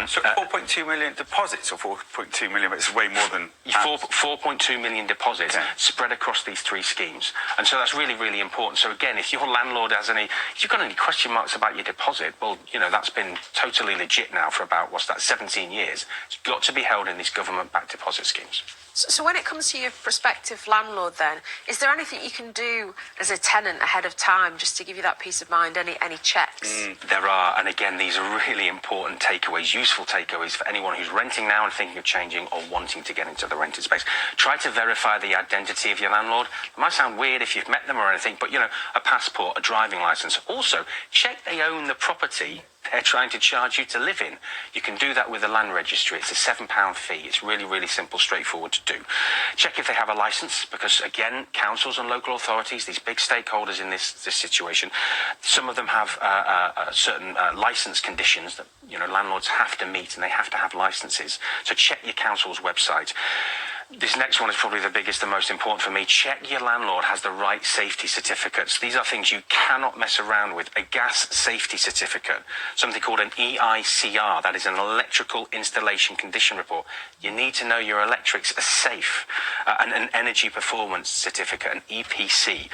So 4.2 million deposits, or 4.2 million, but it's way more than... 4.2 million deposits spread across these 3 schemes. And so that's really, really important. So again, if your landlord has if you've got any question marks about your deposit, well, that's been totally legit now for about, 17 years. It's got to be held in these government-backed deposit schemes. So when it comes to your prospective landlord then, is there anything you can do as a tenant ahead of time just to give you that peace of mind, any checks? There are, and again, these are really important takeaways, useful takeaways for anyone who's renting now and thinking of changing or wanting to get into the rented space. Try to verify the identity of your landlord. It might sound weird if you've met them or anything, but, a passport, a driving licence. Also, check they own the property they're trying to charge you to live in. You can do that with the land registry. It's a £7 fee. It's really, really simple, straightforward to do. Check if they have a licence, because again, councils and local authorities, these big stakeholders in this situation, some of them have certain licence conditions that landlords have to meet, and they have to have licences. So check your council's website. This next one is probably the biggest and most important for me. Check your landlord has the right safety certificates. These are things you cannot mess around with. A gas safety certificate, something called an EICR, that is an electrical installation condition report. You need to know your electrics are safe. And an energy performance certificate, an EPC.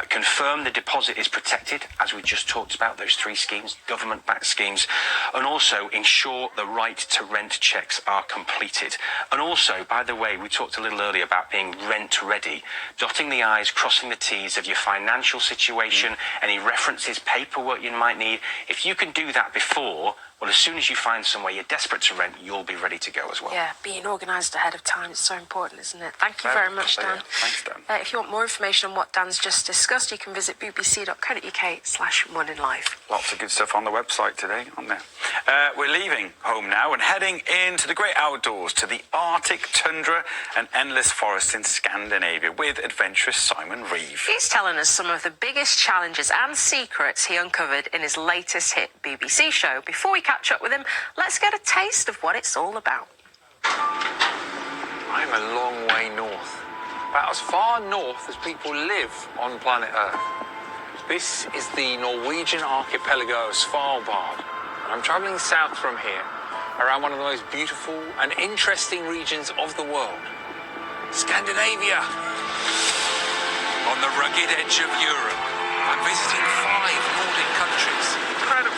confirm the deposit is protected, as we just talked about, those 3 schemes, government-backed schemes, and also ensure the right to rent checks are completed. And also, by the way, we talked a little earlier about being rent ready, dotting the I's, crossing the T's of your financial situation, any references, paperwork you might need. If you can do that before, well, as soon as you find somewhere you're desperate to rent, you'll be ready to go as well. Yeah, being organised ahead of time is so important, isn't it? Thank you very much, Dan. Thanks, Dan. If you want more information on what Dan's just discussed, you can visit bbc.co.uk/morninglive. Lots of good stuff on the website today, on there. We're leaving home now and heading into the great outdoors to the Arctic tundra and endless forests in Scandinavia with adventurous Simon Reeve. He's telling us some of the biggest challenges and secrets he uncovered in his latest hit BBC show. Before we catch up with him, let's get a taste of what it's all about. I'm a long way north, about as far north as people live on planet Earth. This is the Norwegian archipelago of Svalbard, and I'm travelling south from here, around one of the most beautiful and interesting regions of the world, Scandinavia. On the rugged edge of Europe, I'm visiting 5 Nordic countries. Incredible.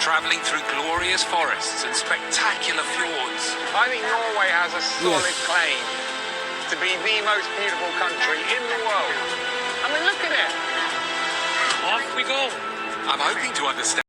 Travelling through glorious forests and spectacular fjords. I think Norway has a solid claim to be the most beautiful country in the world. I mean, look at it. Off we go. I'm hoping to understand